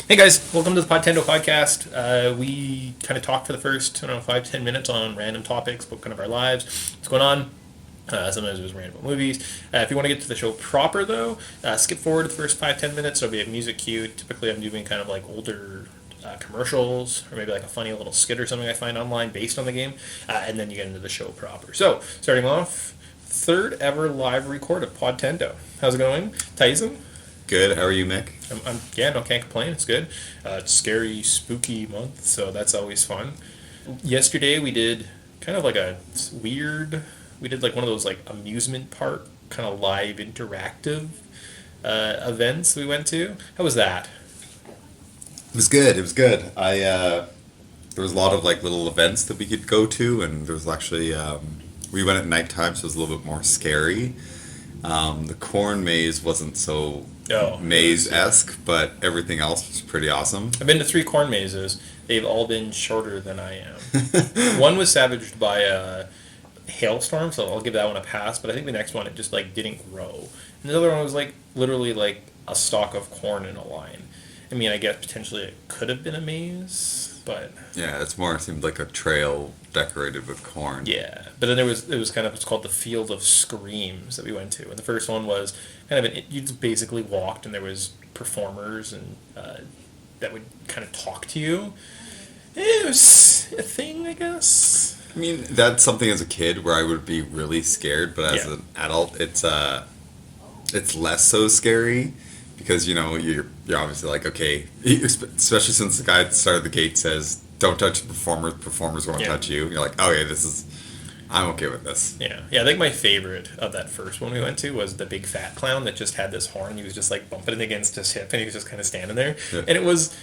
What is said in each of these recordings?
Hey guys, welcome to the Podtendo podcast. We kind of talk for the first, 5 to 10 minutes on random topics about kind of our lives, what's going on. Sometimes there's random movies. If you want to get to the show proper, though, skip forward to the first 5 to 10 minutes. There'll be a music cue. Typically, I'm doing kind of like older commercials or maybe like a funny little skit or something I find online based on the game, and then you get into the show proper. So, starting off, third ever live record of Podtendo. How's it going, Tyson? Good. How are you, Mick? Yeah, no, can't complain. It's good. It's scary, spooky month, so that's always fun. Yesterday we did kind of like a weird. We did like one of those like amusement park kind of live interactive events we went to. How was that? It was good. It was good. There was a lot of like little events that we could go to, and there was actually we went at nighttime, so it was a little bit more scary. The corn maze wasn't so maze-esque, but everything else was pretty awesome. I've been to 3 corn mazes. They've all been shorter than I am. One was savaged by a hailstorm, so I'll give that one a pass. But I think the next one it just like didn't grow, and the other one was like literally like a stalk of corn in a line. I mean, I guess potentially it could have been a maze, but Yeah, it's more seemed like a trail decorated with corn. yeah. But then it was kind of what's called the Field of Screams that we went to, and the first one was kind of you just basically walked and there was performers and that would kind of talk to you. It was a thing, I guess. I mean, that's something as a kid where I would be really scared, but as Yeah. an adult, it's less so scary because you're obviously like, okay, especially since the guy at the start of the gate says don't touch the performers won't Yeah. touch you. You're like, okay, I'm okay with this. Yeah, yeah. I think my favorite of that first one we went to was the big fat clown that just had this horn. He was just like bumping it against his hip, and he was just kind of standing there. Yeah. And it was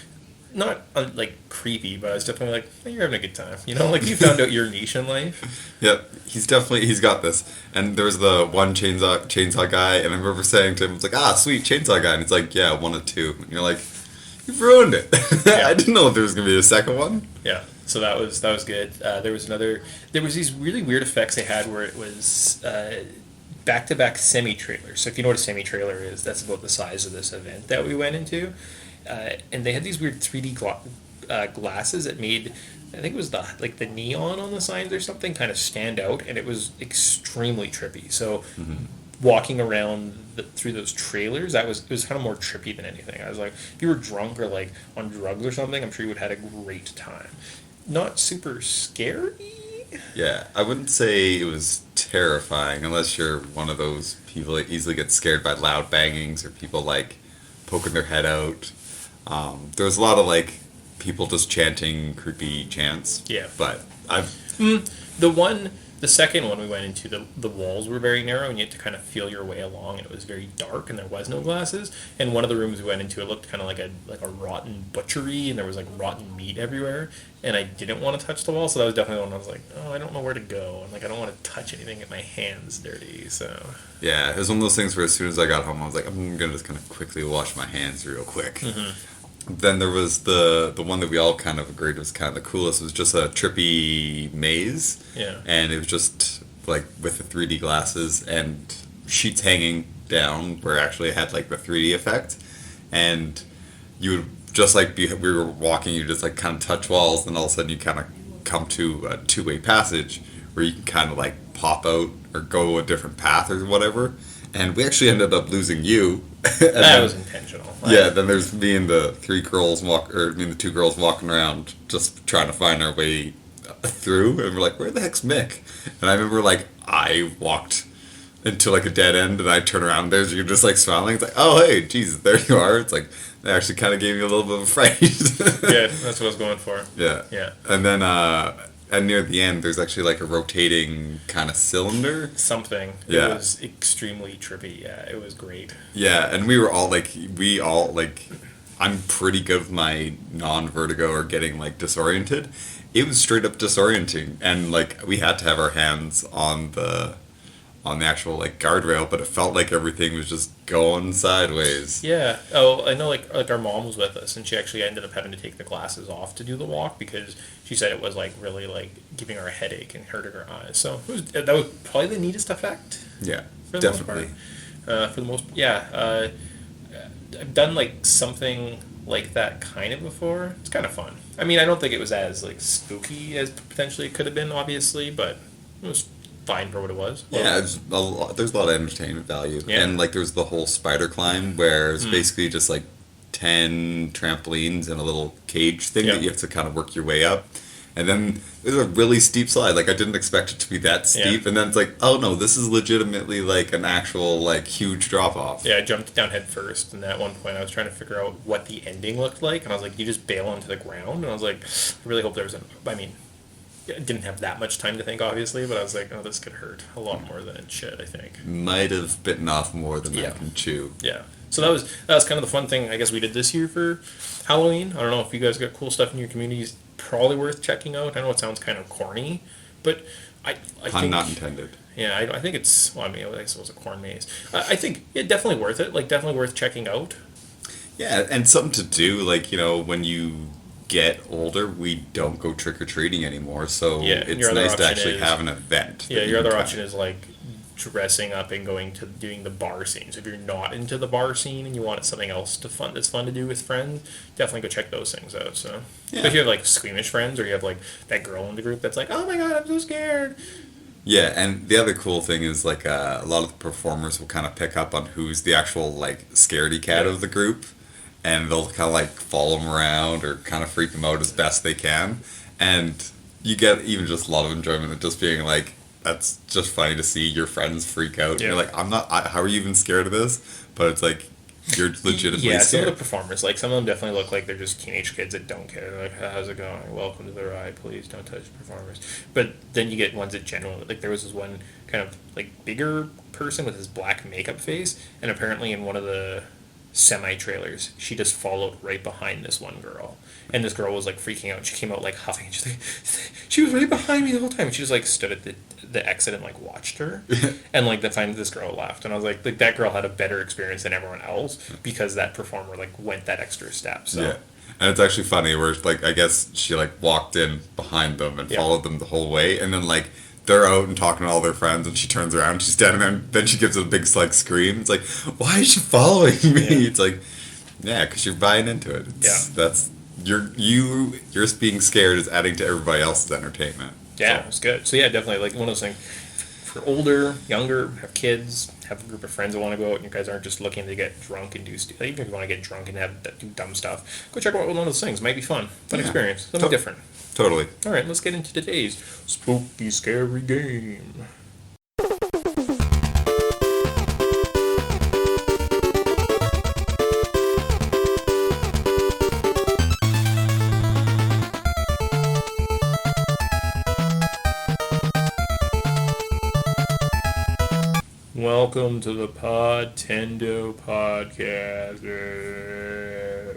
not like creepy, but I was definitely like, hey, you're having a good time. Like you found out your niche in life. Yep, he's got this. And there was the one chainsaw guy, and I remember saying to him, "It's like, sweet chainsaw guy," and he's like, "Yeah, one of two." And you're like, "You've ruined it." Yeah. I didn't know if there was gonna be a second one. Yeah. So that was good. There was another. There was these really weird effects they had where it was back-to-back semi-trailers. So if you know what a semi-trailer is, that's about the size of this event that we went into. And they had these weird 3D glasses that made, I think it was the neon on the signs or something kind of stand out, and it was extremely trippy. So walking around through those trailers, it was kind of more trippy than anything. I was like, if you were drunk or like on drugs or something, I'm sure you would have had a great time. Not super scary. Yeah, I wouldn't say it was terrifying unless you're one of those people that easily get scared by loud bangings or people like poking their head out. There was a lot of like people just chanting creepy chants. Yeah. But I've The second one we went into, the walls were very narrow, and you had to kind of feel your way along, and it was very dark, and there was no glasses. And one of the rooms we went into, it looked kind of like a rotten butchery, and there was like rotten meat everywhere. And I didn't want to touch the wall, so that was definitely one I was like, oh, I don't know where to go, and like I don't want to touch anything, get my hands dirty. So Yeah, it was one of those things where as soon as I got home, I was like, I'm gonna just kind of quickly wash my hands real quick. Then there was the one that we all kind of agreed was kind of the coolest. It was just a trippy maze, yeah, and it was just like with the 3D glasses and sheets hanging down where actually it had like the 3D effect, and you would just like we were walking, you just like kind of touch walls, and all of a sudden you kind of come to a two-way passage where you can kind of like pop out or go a different path or whatever. And we actually ended up losing you. that was intentional. Yeah, then there's me and the me and the two girls walking around just trying to find our way through, and we're like, where the heck's Mick? And I remember like I walked into like a dead end, and I turn around, and you're just like smiling. It's like, oh hey, Jesus, there you are. It's like they actually kind of gave me a little bit of a fright. Yeah, that's what I was going for. Yeah. Yeah. And then and near the end, there's actually like a rotating kind of cylinder. Something. Yeah. It was extremely trippy. Yeah, it was great. Yeah, and we all like, I'm pretty good with my non-vertigo or getting like disoriented. It was straight up disorienting, and like we had to have our hands on the actual like guardrail, but it felt like everything was just going sideways. Yeah. Oh, I know. Like our mom was with us, and she actually ended up having to take the glasses off to do the walk because she said it was like really like giving her a headache and hurting her eyes. So that was probably the neatest effect. Yeah, For the definitely. most part. For the most, yeah. I've done like something like that kind of before. It's kind of fun. I mean, I don't think it was as like spooky as potentially it could have been, obviously, but it was fine for what it was. Yeah, there's a lot of entertainment value. Yeah. And like there's the whole spider climb where it's basically just like 10 trampolines and a little cage thing Yeah. that you have to kind of work your way up. And then there's a really steep slide. Like I didn't expect it to be that steep. Yeah. And then it's like, oh no, this is legitimately like an actual like huge drop off. Yeah, I jumped down head first, and at one point I was trying to figure out what the ending looked like, and I was like, you just bail onto the ground, and I was like, I really hope there was I mean, I didn't have that much time to think, obviously, but I was like, oh, this could hurt a lot more than it should, I think. Might have bitten off more than I Yeah. can chew. Yeah. So that was kind of the fun thing I guess we did this year for Halloween. I don't know if you guys got cool stuff in your communities, probably worth checking out. I know it sounds kind of corny, but I Pun think not intended. yeah, I think it's well, I mean, I guess it was a corn maze. I think yeah, definitely worth it. Like definitely worth checking out. Yeah, and something to do, like, when you get older, we don't go trick or treating anymore, so Yeah, it's your other nice to option actually is- have an event. Yeah, that your you other can option is like dressing up and going to doing the bar scene. So if you're not into the bar scene and you want something else that's fun to do with friends, definitely go check those things out. So Yeah. if you have like squeamish friends or you have like that girl in the group that's like, oh my god, I'm so scared. Yeah, and the other cool thing is, like, a lot of the performers will kind of pick up on who's the actual, like, scaredy cat Yeah. of the group, and they'll kind of, like, follow them around or kind of freak them out as best they can, and you get even just a lot of enjoyment of just being like, that's just funny to see your friends freak out. Yeah. You're like, how are you even scared of this? But it's like, you're legitimately Yeah, some of scared. the performers, like some of them definitely look like they're just teenage kids that don't care. They're like, how's it going? Welcome to the ride. Please don't touch the performers. But then you get ones that generally, like there was this one kind of like bigger person with his black makeup face, and apparently in one of the semi-trailers, she just followed right behind this one girl. And this girl was like freaking out. She came out like huffing. She's like, she was right behind me the whole time. And she just like stood at the exit and like watched her. And like the time this girl left, and I was like that girl had a better experience than everyone else because that performer like went that extra step. So Yeah. And it's actually funny where, like, I guess she, like, walked in behind them and Yeah. followed them the whole way, and then, like, they're out and talking to all their friends, and she turns around, she's standing there, and then she gives a big, like, scream. It's like, why is she following me? Yeah. It's like, yeah, because you're buying into it. That's, you're being scared is adding to everybody else's entertainment. yeah, So, it was good. So yeah, definitely like one of those things. If you're older, younger, have kids, have a group of friends that want to go out, and you guys aren't just looking to get drunk and do like, even if you want to get drunk and do dumb stuff, go check out one of those things. Might be fun Yeah. experience, something different. totally. All right, let's get into today's spooky, scary game. Welcome to the Podtendo podcast,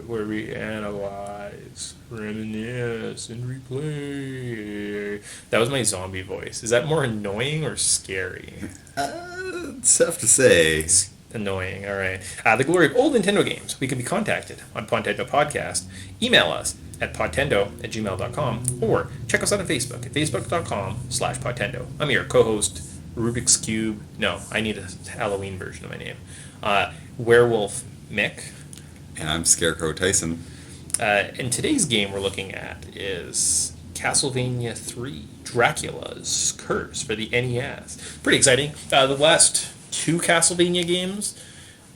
where we analyze, reminisce, and replay. That was my zombie voice. Is that more annoying or scary? It's tough to say. Annoying, all right. The glory of old Nintendo games. We can be contacted on Podtendo Podcast. Email us at podtendo@gmail.com or check us out on Facebook at facebook.com/podtendo. I'm your co-host, Rubik's Cube. No, I need a Halloween version of my name. Werewolf Mick. And I'm Scarecrow Tyson. And today's game we're looking at is Castlevania 3, Dracula's Curse for the NES. Pretty exciting. The last two Castlevania games,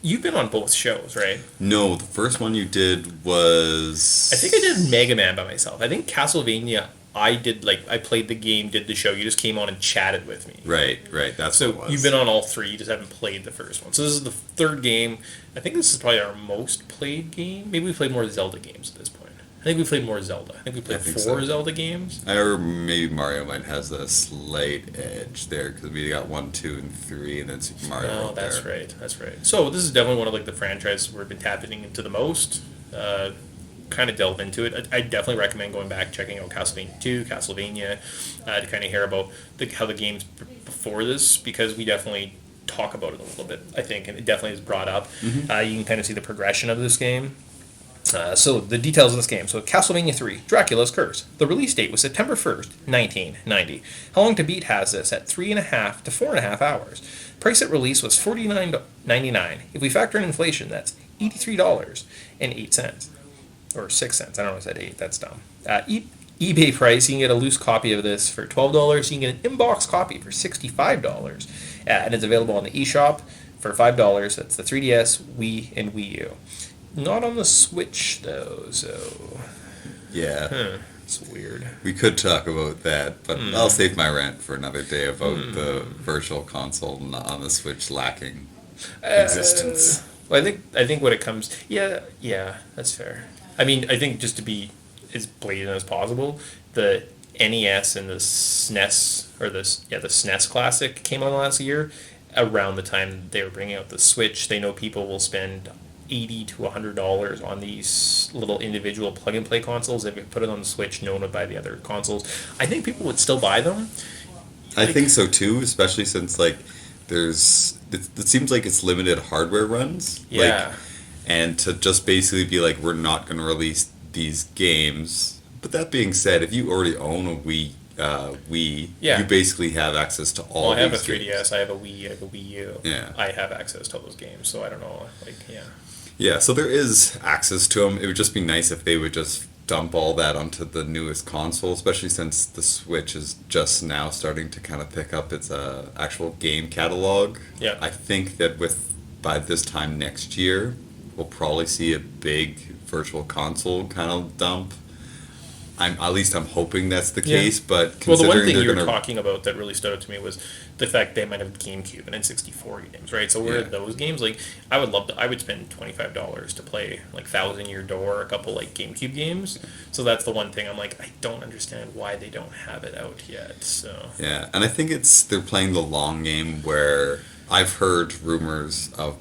you've been on both shows, right? No, the first one you did was... I think I did Mega Man by myself. I think Castlevania, I played the game, did the show. You just came on and chatted with me. Right, that's So what it was. you've been on all three, you just haven't played the first one. So this is the third game. I think this is probably our most played game. Maybe we played more Zelda games at this point. I think we played more Zelda. I think we played four so. Zelda games. Or maybe Mario might has a slight edge there because we got 1, 2, and 3, and then Super Mario. Oh, right that's there. right. That's right. So this is definitely one of like the franchises we've been tapping into the most. Kind of delve into it. I definitely recommend going back, checking out Castlevania 2, Castlevania, to kind of hear about how the games before this, because we definitely talk about it a little bit, I think, and it definitely is brought up. You can kind of see the progression of this game. So the details of this game. So Castlevania 3, Dracula's Curse. The release date was September 1st, 1990. How long to beat has this at 3.5 to 4.5 hours. Price at release was $49.99. If we factor in inflation, that's $83.08. or 6 cents. I don't know if I said 8. That's dumb. eBay price, you can get a loose copy of this for $12. You can get an in-box copy for $65. And it's available on the eShop for $5. That's the 3DS, Wii, and Wii U. Not on the Switch, though, so... Yeah. It's weird. We could talk about that, but I'll save my rant for another day about the virtual console on the Switch lacking existence. Well, I think when it comes... Yeah, that's fair. I mean, I think just to be as blatant as possible, the NES and the SNES, or the SNES Classic came on last year. Around the time they were bringing out the Switch, they know people will spend $80 to $100 on these little individual plug-and-play consoles. If you put it on the Switch, no one would buy the other consoles. I think people would still buy them. I think so too, especially since like it seems like it's limited hardware runs. Yeah. Like, and to just basically be like, we're not going to release these games. But that being said, if you already own a Wii, you basically have access to all. Well, I have a these 3DS, games. I have a Wii, I have a Wii U. Yeah. I have access to all those games, so I don't know. Yeah, so there is access to them. It would just be nice if they would just dump all that onto the newest console, especially since the Switch is just now starting to kind of pick up its actual game catalog. Yeah. I think that by this time next year, we'll probably see a big virtual console kind of dump. I'm hoping that's the case, but Well, the one considering thing they're you were going to talking about that really stood out to me was the fact they might have GameCube and N64 games, right? So where are those games? Like, I would spend $25 to play like Thousand Year Door, a couple like GameCube games. So that's the one thing I'm like, I don't understand why they don't have it out yet. So yeah, and I think they're playing the long game where I've heard rumors of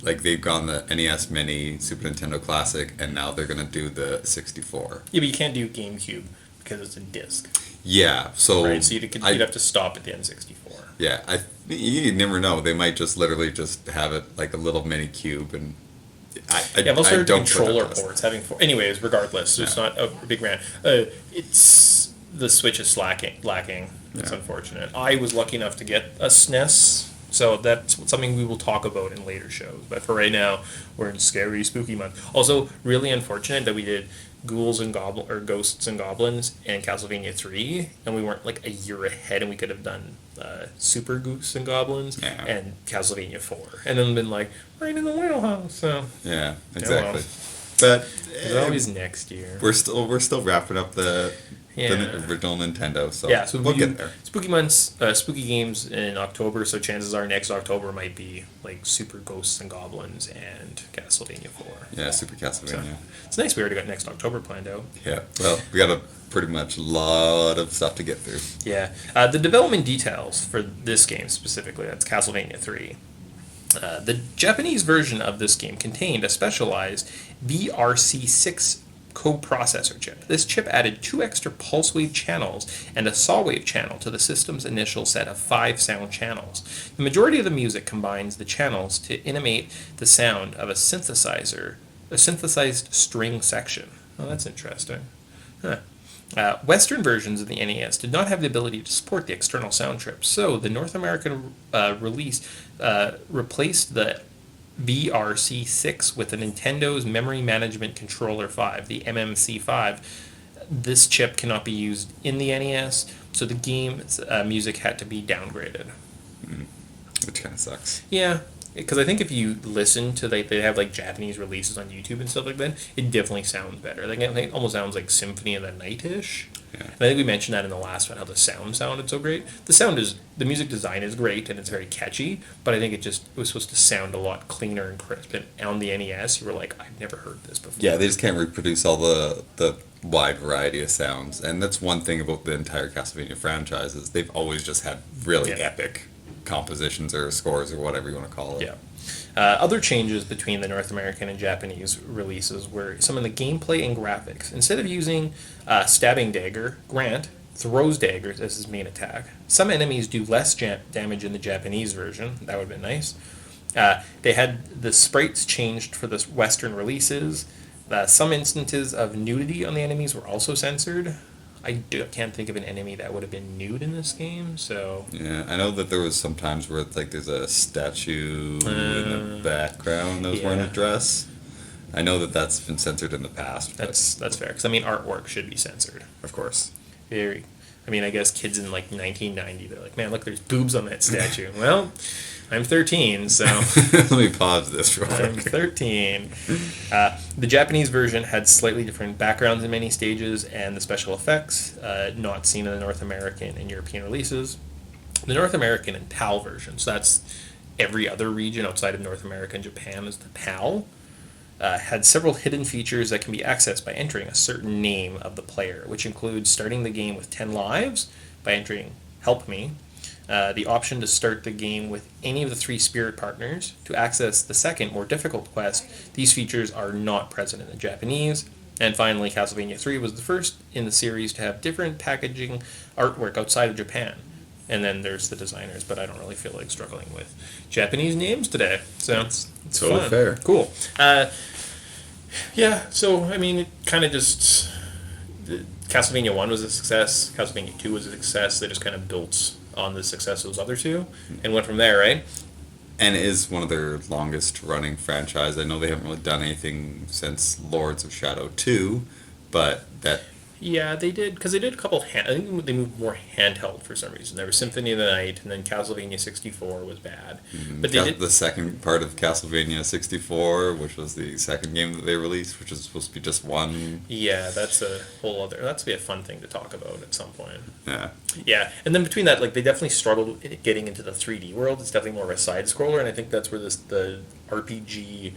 like they've gone the NES Mini, Super Nintendo Classic, and now they're gonna do the 64. yeah, but you can't do GameCube because it's a disc, Yeah, so right? So you'd have to stop at the N64. yeah, you never know. They might just literally just have it like a little mini cube, and I've also heard don't put controller that past ports having. Anyways, regardless, it's not a big rant. It's the Switch is lacking. It's unfortunate. I was lucky enough to get a SNES. So that's something we will talk about in later shows. But for right now, we're in scary, spooky month. Also, really unfortunate that we did Ghosts and Goblins and Castlevania 3, and we weren't like a year ahead, and we could have done Super Ghosts and Goblins and Castlevania 4, and then been like right in the wheelhouse. So Yeah, exactly. But it's always next year. we're still wrapping up the original Nintendo, so So we'll get there. Spooky months, spooky games in October. So chances are next October might be like Super Ghosts and Goblins and Castlevania 4. Yeah, Super Castlevania. It's nice we already got next October planned out. Yeah, well, we got a pretty much lot of stuff to get through. Yeah, the development details for this game specifically, that's Castlevania 3. The Japanese version of this game contained a specialized BRC6 coprocessor chip. This chip added 2 extra pulse wave channels and a saw wave channel to the system's initial set of 5 sound channels. The majority of the music combines the channels to animate the sound of a synthesized string section. Oh, that's interesting. Huh. Western versions of the NES did not have the ability to support the external sound chip, so the North American release replaced the BRC6 with the Nintendo's Memory Management Controller 5, the MMC5. This chip cannot be used in the NES, so the game's music had to be downgraded. Which kind of sucks. Yeah, because I think if you listen to they have like Japanese releases on YouTube and stuff like that, it definitely sounds better. Like, it almost sounds like Symphony of the Night-ish. Yeah. And I think we mentioned that in the last one, how the sound sounded so great. The music design is great and it's very catchy, but I think it was supposed to sound a lot cleaner and crisp. And on the NES, you were like, I've never heard this before. Yeah, they just can't reproduce all the wide variety of sounds, and that's one thing about the entire Castlevania franchise is they've always just had really epic compositions or scores or whatever you want to call it. Yeah. Other changes between the North American and Japanese releases were some of the gameplay and graphics. Instead of using Stabbing Dagger, Grant throws daggers as his main attack. Some enemies do less damage in the Japanese version. That would have been nice. They had the sprites changed for the Western releases. Some instances of nudity on the enemies were also censored. I can't think of an enemy that would have been nude in this game, so... Yeah, I know that there was some times where it's like there's a statue in the background that was wearing a dress. I know that that's been censored in the past. But That's fair, because I mean artwork should be censored. of course. Very. I mean, I guess kids in like 1990, they're like, man, look, there's boobs on that statue. Well, I'm 13, so Let me pause this real I'm quick. 13. The Japanese version had slightly different backgrounds in many stages, and the special effects not seen in the North American and European releases. The North American and PAL version, so that's every other region outside of North America and Japan is the PAL. Had several hidden features that can be accessed by entering a certain name of the player, which includes starting the game with 10 lives by entering Help Me, the option to start the game with any of the 3 spirit partners. To access the second, more difficult quest, these features are not present in the Japanese. And finally, Castlevania 3 was the first in the series to have different packaging artwork outside of Japan. And then there's the designers, but I don't really feel like struggling with Japanese names today. So it's totally fun. fair. Cool. Yeah, so I mean, it kind of just Castlevania 1 was a success. Castlevania 2 was a success. They just kind of built on the success of those other two and went from there, right? And it is one of their longest running franchise. I know they haven't really done anything since Lords of Shadow 2, but that Yeah, they did, because they did a couple. I think they moved more handheld for some reason. There was Symphony of the Night, and then Castlevania 64 was bad. But they did. the second part of Castlevania 64, which was the second game that they released, which was supposed to be just one. Yeah, that's a whole other. That's be a fun thing to talk about at some point. Yeah. Yeah, and then between that, like they definitely struggled getting into the 3D world. It's definitely more of a side scroller, and I think that's where the RPG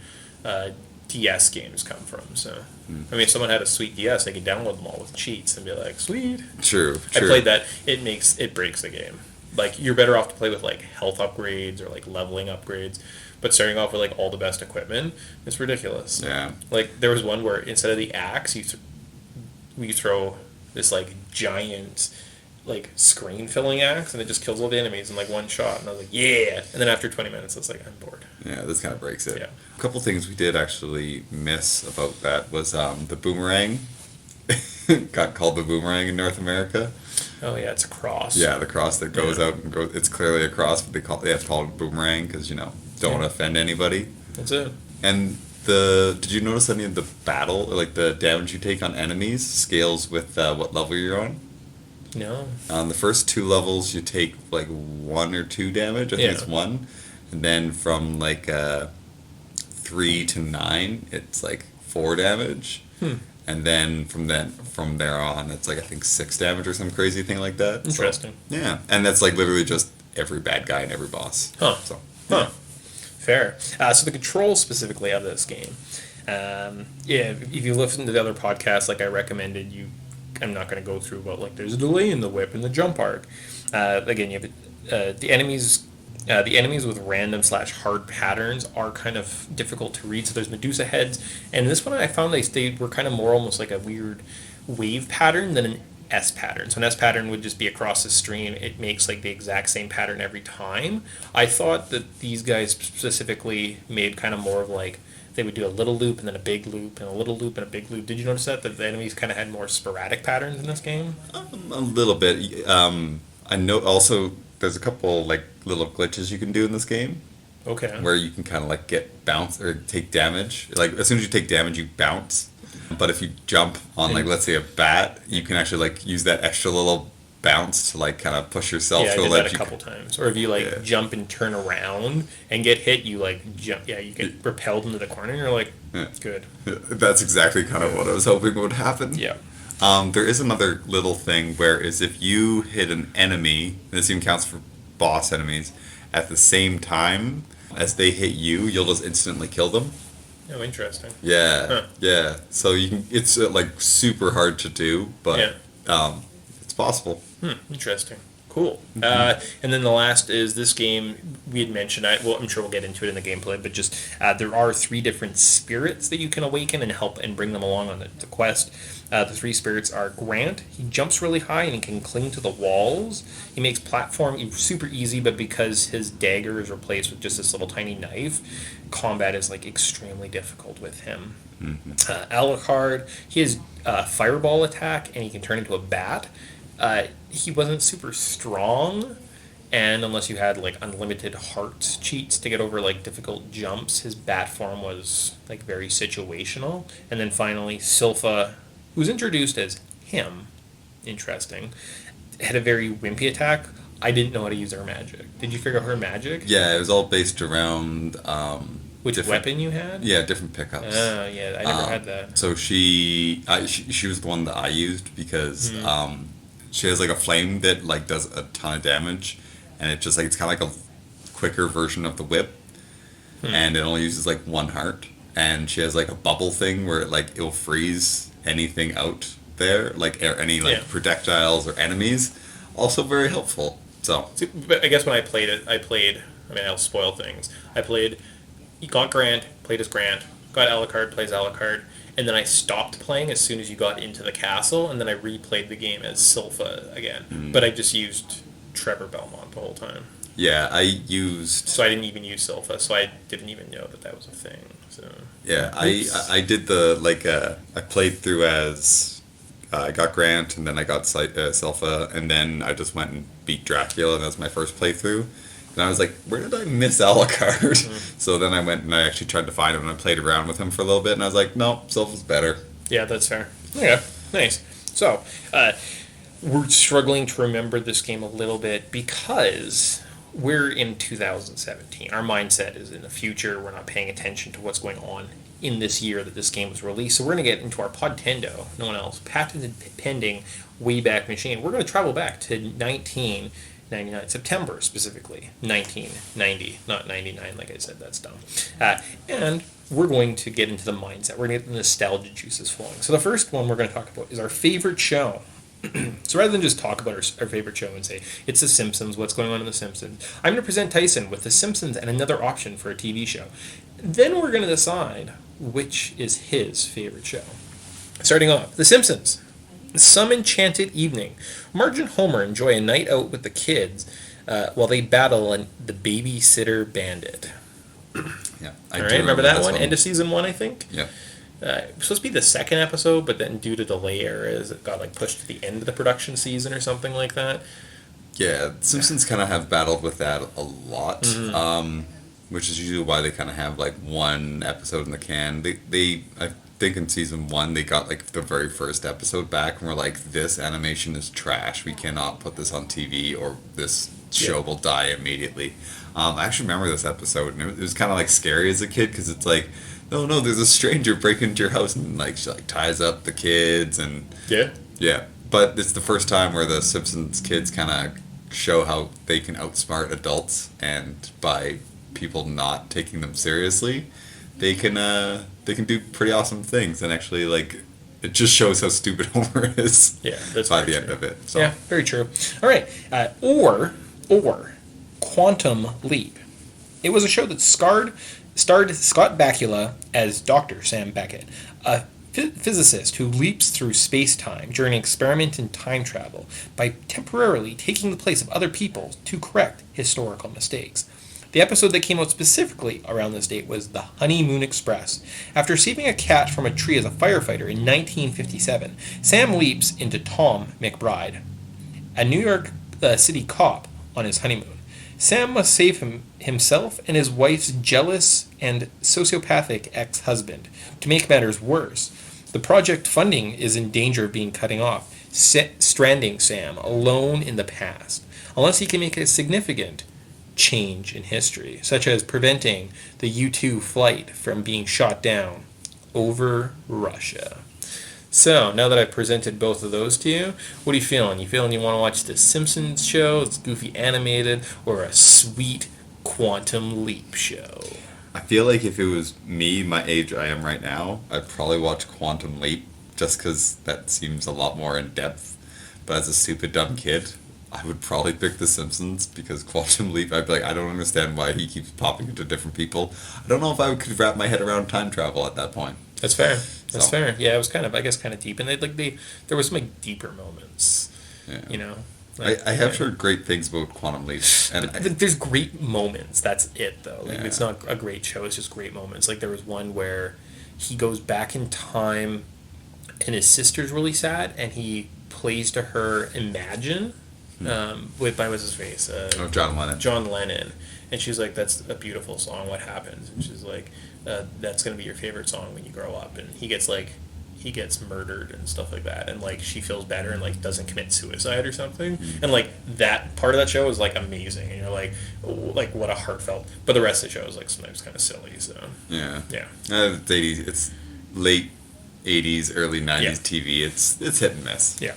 DS games come from. So, I mean, if someone had a sweet DS, they could download them all with cheats and be like, "Sweet." True. I played that. It breaks the game. Like you're better off to play with like health upgrades or like leveling upgrades, but starting off with like all the best equipment, it's ridiculous. Yeah. Like there was one where instead of the axe, you throw this like giant like screen filling axe, and it just kills all the enemies in like one shot. And I was like, yeah. And then after 20 minutes, it's like I'm bored. Yeah, this kind of breaks it. Yeah. A couple things we did actually miss about that was the boomerang. Got called the boomerang in North America. Oh yeah, it's a cross. Yeah, the cross that goes Yeah. out and goes. It's clearly a cross, but they have to call it a boomerang because don't want to offend anybody. That's it. And did you notice any of the battle, or like the damage you take on enemies, scales with what level you're on? No. On the first 2 levels, you take like 1 or 2 damage. I think Yeah. it's 1, and then from like 3 to 9, it's like 4 damage, and then from there on, it's like I think 6 damage or some crazy thing like that. Interesting. So, yeah, and that's like literally just every bad guy and every boss. Huh. So Huh. Fair. So the controls specifically of this game. Yeah, if you listen to the other podcasts, like I recommended, I'm not going to go through about like there's a delay in the whip and the jump arc. Again, you have the enemies. The enemies with random/hard patterns are kind of difficult to read. So there's Medusa heads, and this one I found they were kind of more almost like a weird wave pattern than an S pattern. So an S pattern would just be across the stream. It makes like the exact same pattern every time. I thought that these guys specifically made kind of more of like they would do a little loop and then a big loop and a little loop and a big loop. Did you notice that the enemies kind of had more sporadic patterns in this game? a little bit. I know also there's a couple like little glitches you can do in this game. Okay. Where you can kind of like get bounce or take damage. Like as soon as you take damage, you bounce. But if you jump on like let's say a bat, you can actually like use that extra little bounce to like kind of push yourself Yeah, I to did let that a couple times. Or if you like jump and turn around and get hit, you like jump. Yeah, you get repelled into the corner. and You're like, good. That's exactly kind of what I was hoping would happen. Yeah. There is another little thing where is if you hit an enemy, and this even counts for boss enemies, at the same time as they hit you, you'll just instantly kill them. Oh, interesting. Yeah, Huh. yeah. So you can. It's like super hard to do, but it's possible. Interesting. Cool. And then the last is this game we had mentioned. I'm sure we'll get into it in the gameplay, but just there are 3 different spirits that you can awaken and help and bring them along on the quest. The 3 spirits are Grant. He jumps really high and he can cling to the walls. He makes platform super easy, but because his dagger is replaced with just this little tiny knife, combat is like extremely difficult with him. Alucard, he has fireball attack and he can turn into a bat. He wasn't super strong, and unless you had like unlimited heart cheats to get over like difficult jumps, his bat form was like very situational. And then finally, Silpha, who's introduced as him, interesting, had a very wimpy attack. I didn't know how to use her magic. Did you figure out her magic? Yeah, it was all based around Which weapon you had? Yeah, different pickups. Yeah, I never had that. So she was the one that I used because she has like a flame that like does a ton of damage, and it just like it's kind of like a quicker version of the whip, and it only uses like one heart. And she has like a bubble thing where it'll freeze anything out there, like any like projectiles or enemies. Also very helpful. So, but I guess when I played it, I mean, I'll spoil things. Got Grant, played as Grant, got Alucard, plays Alucard, and then I stopped playing as soon as you got into the castle, and then I replayed the game as Silpha again. But I just used Trevor Belmont the whole time. Yeah, I used... So I didn't even use Silpha, so I didn't even know that was a thing. So yeah, I did I played through as... I got Grant, and then I got Silpha, and then I just went and beat Dracula, and that was my first playthrough. And I was like, where did I miss Alucard? So then I went and I actually tried to find him, and I played around with him for a little bit, and I was like, no, Silpha's better. Yeah, that's fair. Okay, nice. So, we're struggling to remember this game a little bit because we're in 2017. Our mindset is in the future. We're not paying attention to what's going on in this year that this game was released. So we're going to get into our Podtendo, no one else, patented pending Wayback Machine. We're going to travel back to 1999, September specifically, 1990, not 99, like I said, that's dumb. And we're going to get into the mindset. We're going to get the nostalgia juices flowing. So the first one we're going to talk about is our favorite show. So rather than just talk about our favorite show and say, it's The Simpsons, what's going on in The Simpsons, I'm going to present Tyson with The Simpsons and another option for a TV show. Then we're going to decide which is his favorite show. Starting off, The Simpsons. Some enchanted evening, Marge and Homer enjoy a night out with the kids while they battle the babysitter bandit. Yeah, All right, remember that one? End of season 1, I think? Yeah. It was supposed to be the second episode, but then due to delay errors, it got pushed to the end of the production season or something like that. Yeah, Simpsons kind of have battled with that a lot, which is usually why they kind of have one episode in the can. I think in season 1 they got the very first episode back and were like, this animation is trash. We cannot put this on TV or this show will die immediately. I actually remember this episode, and it was kind of scary as a kid because it's like, no, there's a stranger breaking into your house, and she ties up the kids, and yeah. But it's the first time where the Simpsons kids kind of show how they can outsmart adults, and by people not taking them seriously, they can do pretty awesome things, and actually it just shows how stupid Homer is. Yeah, that's by the end of it. So. Yeah, very true. All right, or Quantum Leap. It was a show that starred Scott Bakula as Dr. Sam Beckett, a physicist who leaps through space-time during an experiment in time travel by temporarily taking the place of other people to correct historical mistakes. The episode that came out specifically around this date was The Honeymoon Express. After saving a cat from a tree as a firefighter in 1957, Sam leaps into Tom McBride, a New York City cop on his honeymoon. Sam must save himself and his wife's jealous and sociopathic ex-husband. To make matters worse, the project funding is in danger of being cut off, stranding Sam alone in the past, unless he can make a significant change in history, such as preventing the U-2 flight from being shot down over Russia. So, now that I've presented both of those to you, what are you feeling? You feeling you want to watch The Simpsons show, it's goofy animated, or a sweet Quantum Leap show? I feel like if it was me, my age I am right now, I'd probably watch Quantum Leap, just because that seems a lot more in-depth. But as a stupid, dumb kid, I would probably pick The Simpsons, because Quantum Leap, I'd be like, I don't understand why he keeps popping into different people. I don't know if I could wrap my head around time travel at that point. That's fair. That's fair. Yeah, it was kind of deep, and there was some deeper moments. Yeah. I have heard great things about Quantum Leap, and there's great moments. That's it, though. It's not a great show. It's just great moments. There was one where he goes back in time, and his sister's really sad, and he plays to her Imagine. with by what's his face? Oh, John Lennon. John Lennon. And she's like, "That's a beautiful song. What happens?" And she's like, "That's gonna be your favorite song when you grow up." And he gets murdered and stuff like that, and like she feels better and like doesn't commit suicide or something. And like that part of that show is like amazing, and you're like what a heartfelt. But the rest of the show is like sometimes kind of silly. So Yeah. yeah. It's 80s. It's late 80s, early 90s Yeah. TV. It's hit and miss. Yeah.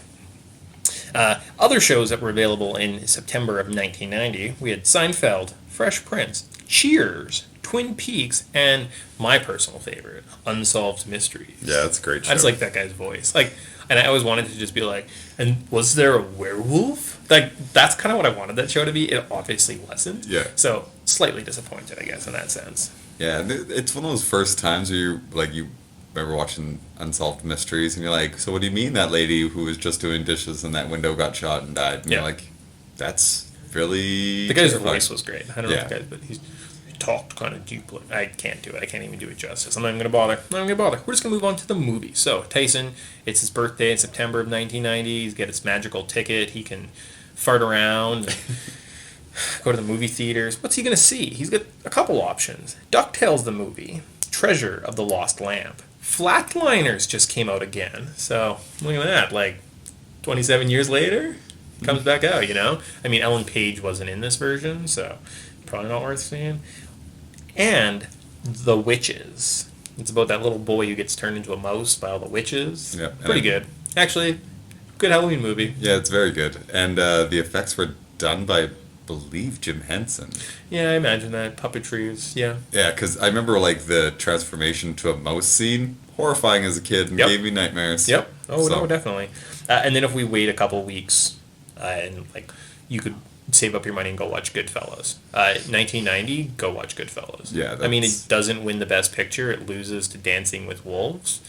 Other shows that were available in September of 1990, we had Seinfeld, Fresh Prince, Cheers, Twin Peaks, and my personal favorite, Unsolved Mysteries. Yeah, that's a great show. I just like that guy's voice. Like, and I always wanted to just be like, and was there a werewolf? Like, that's kind of what I wanted that show to be. It obviously wasn't. Yeah. So, slightly disappointed, I guess, in that sense. Yeah, and it's one of those first times where you remember watching Unsolved Mysteries, and you're like, so what do you mean that lady who was just doing dishes in that window got shot and died? And Yeah. you're like, that's really The guy's terrifying. voice was great. I don't know Yeah. if the guy, but he talked kind of deeply. I can't do it. I can't even do it justice. I'm not even going to bother. I'm not going to bother. We're just going to move on to the movie. So, Tyson, it's his birthday in September of 1990. He's got his magical ticket. He can fart around, go to the movie theaters. What's he going to see? He's got a couple options. DuckTales the movie, Treasure of the Lost Lamp. Flatliners just came out again. So, look at that. Like, 27 years later, comes back out, you know? I mean, Ellen Page wasn't in this version, so probably not worth seeing. And The Witches. It's about that little boy who gets turned into a mouse by all the witches. Yeah, Pretty good. Actually, good Halloween movie. Yeah, it's very good. And the effects were done by, I believe, Jim Henson. Yeah, I imagine that. Puppetry yeah. Yeah, because I remember like the transformation to a mouse scene, horrifying as a kid, and Yep. gave me nightmares. Yep. Oh, So- no, definitely. And then if we wait a couple weeks, and like, you could save up your money and go watch Goodfellas. 1990, go watch Goodfellas. Yeah, I mean, that's- it doesn't win the best picture. It loses to Dancing with Wolves.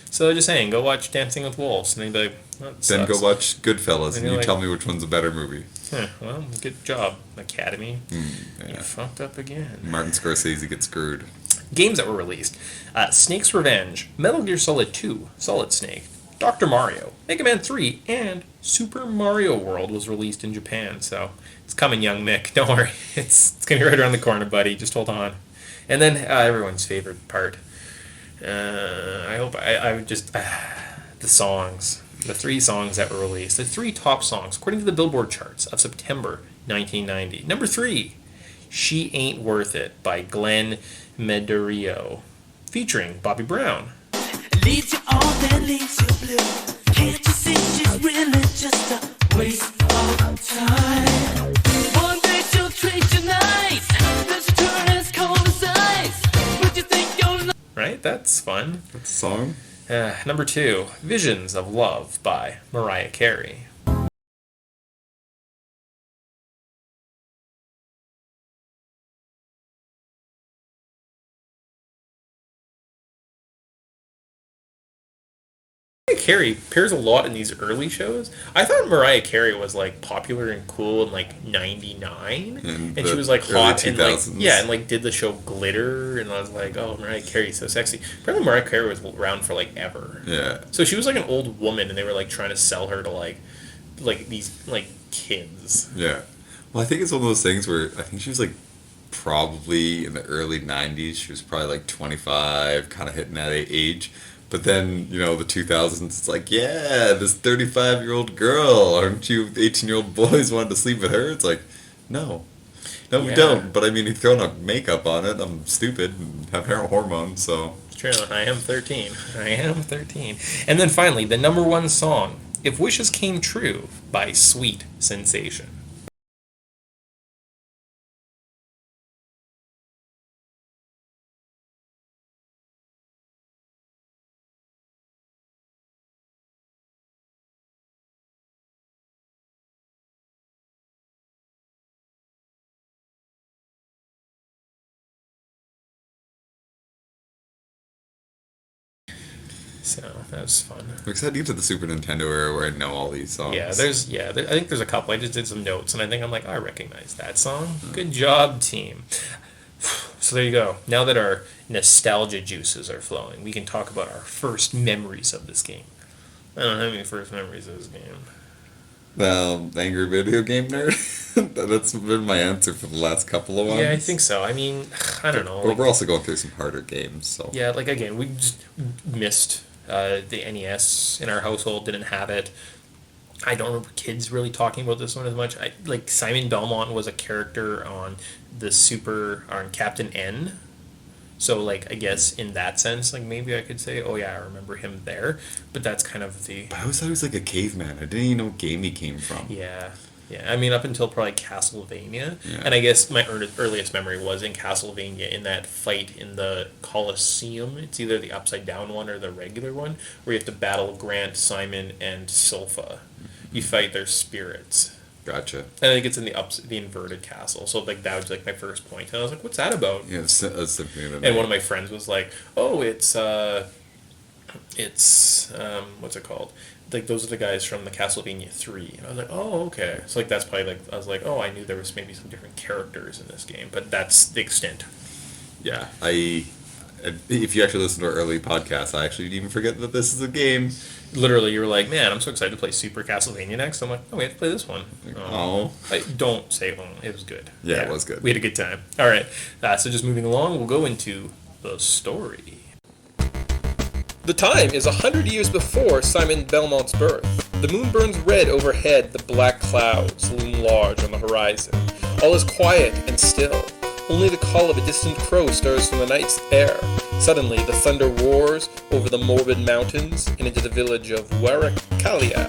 So just saying, go watch Dancing with Wolves. And they'd be like, that Then sucks. go watch Goodfellas, And and you're you like- tell me which one's a better movie. Well, good job, Academy. You Yeah. fucked up again. Martin Scorsese gets screwed. Games that were released. Snake's Revenge, Metal Gear Solid 2, Solid Snake, Dr. Mario, Mega Man 3, and Super Mario World was released in Japan. So it's coming, young Mick. Don't worry. It's going to be right around the corner, buddy. Just hold on. And then everyone's favorite part. I would just... the songs. The 3 songs that were released. The 3 top songs, according to the Billboard charts of September 1990. Number 3, She Ain't Worth It by Glenn Medario, featuring Bobby Brown. Leads you on, then leaves you blue. Can't you see she's really just a waste of time? One day she'll treat you nice, then she'll turn as cold as ice. Would you think you're Right? That's fun. That's a song? Number 2, Visions of Love by Mariah Carey. Mariah Carey appears a lot in these early shows. I thought Mariah Carey was like popular and cool in like '99, In and she the was like early hot and like 2000s. yeah, and like did the show Glitter, and I was like, oh, Mariah Carey's so sexy. Apparently, Mariah Carey was around for like ever. Yeah. So she was like an old woman, and they were like trying to sell her to like these like kids. Yeah. Well, I think it's one of those things where I think she was like probably in the early 90s. She was probably like 25, kind of hitting that age. But then, you know, the 2000s, it's like, yeah, this 35-year-old girl, aren't you 18-year-old boys wanted to sleep with her? It's like, no. No, we Yeah. don't. But I mean, you've thrown a makeup on it. I'm stupid and have hair hormones, so. It's true. I am 13. I am 13. And then finally, the number 1 song, "If Wishes Came True" by Sweet Sensation. So that was fun. I'm excited to get to the Super Nintendo era where I know all these songs. Yeah, I think there's a couple. I just did some notes, and I think I'm like, oh, I recognize that song. Good job, team. So there you go. Now that our nostalgia juices are flowing, we can talk about our first memories of this game. I don't have any first memories of this game. Well, angry video game nerd. That's been my answer for the last couple of ones. Yeah, I think so. I mean, I don't know. But Like, we're also going through some harder games, so. yeah, like again, we just missed the NES in our household. Didn't have it. I don't remember kids really talking about this one as much. I like Simon Belmont was a character on the Super on Captain N. So like I guess in that sense, like maybe I could say, oh yeah, I remember him there. But that's kind of the But I always thought he was like a caveman. I didn't even know what game he came from. yeah. Yeah, I mean, up until probably Castlevania, Yeah. and I guess my earliest memory was in Castlevania in that fight in the Colosseum. It's either the upside down one or the regular one, where you have to battle Grant, Simon, and Silpha. You fight their spirits. Gotcha. And I think it's in the inverted castle. So like that was like my first point, and I was like, "What's that about?" Yeah, Symphony of the And Night. one of my friends was like, "Oh, it's what's it called? Like those are the guys from the Castlevania 3." And I was like, "Oh, okay." So like that's probably like I was like, "Oh, I knew there was maybe some different characters in this game, but that's the extent." Yeah, if you actually listen to our early podcast, I actually didn't even forget that this is a game. Literally, you were like, "Man, I'm so excited to play Super Castlevania next." I'm like, "Oh, we have to play this one." Oh. Don't say oh. It was good. Yeah, it was good. We had a good time. All right. So just moving along, we'll go into the story. The time is 100 years before Simon Belmont's birth. The moon burns red overhead, the black clouds loom large on the horizon. All is quiet and still. Only the call of a distant crow stirs from the night's air. Suddenly, the thunder roars over the morbid mountains and into the village of Warakalia.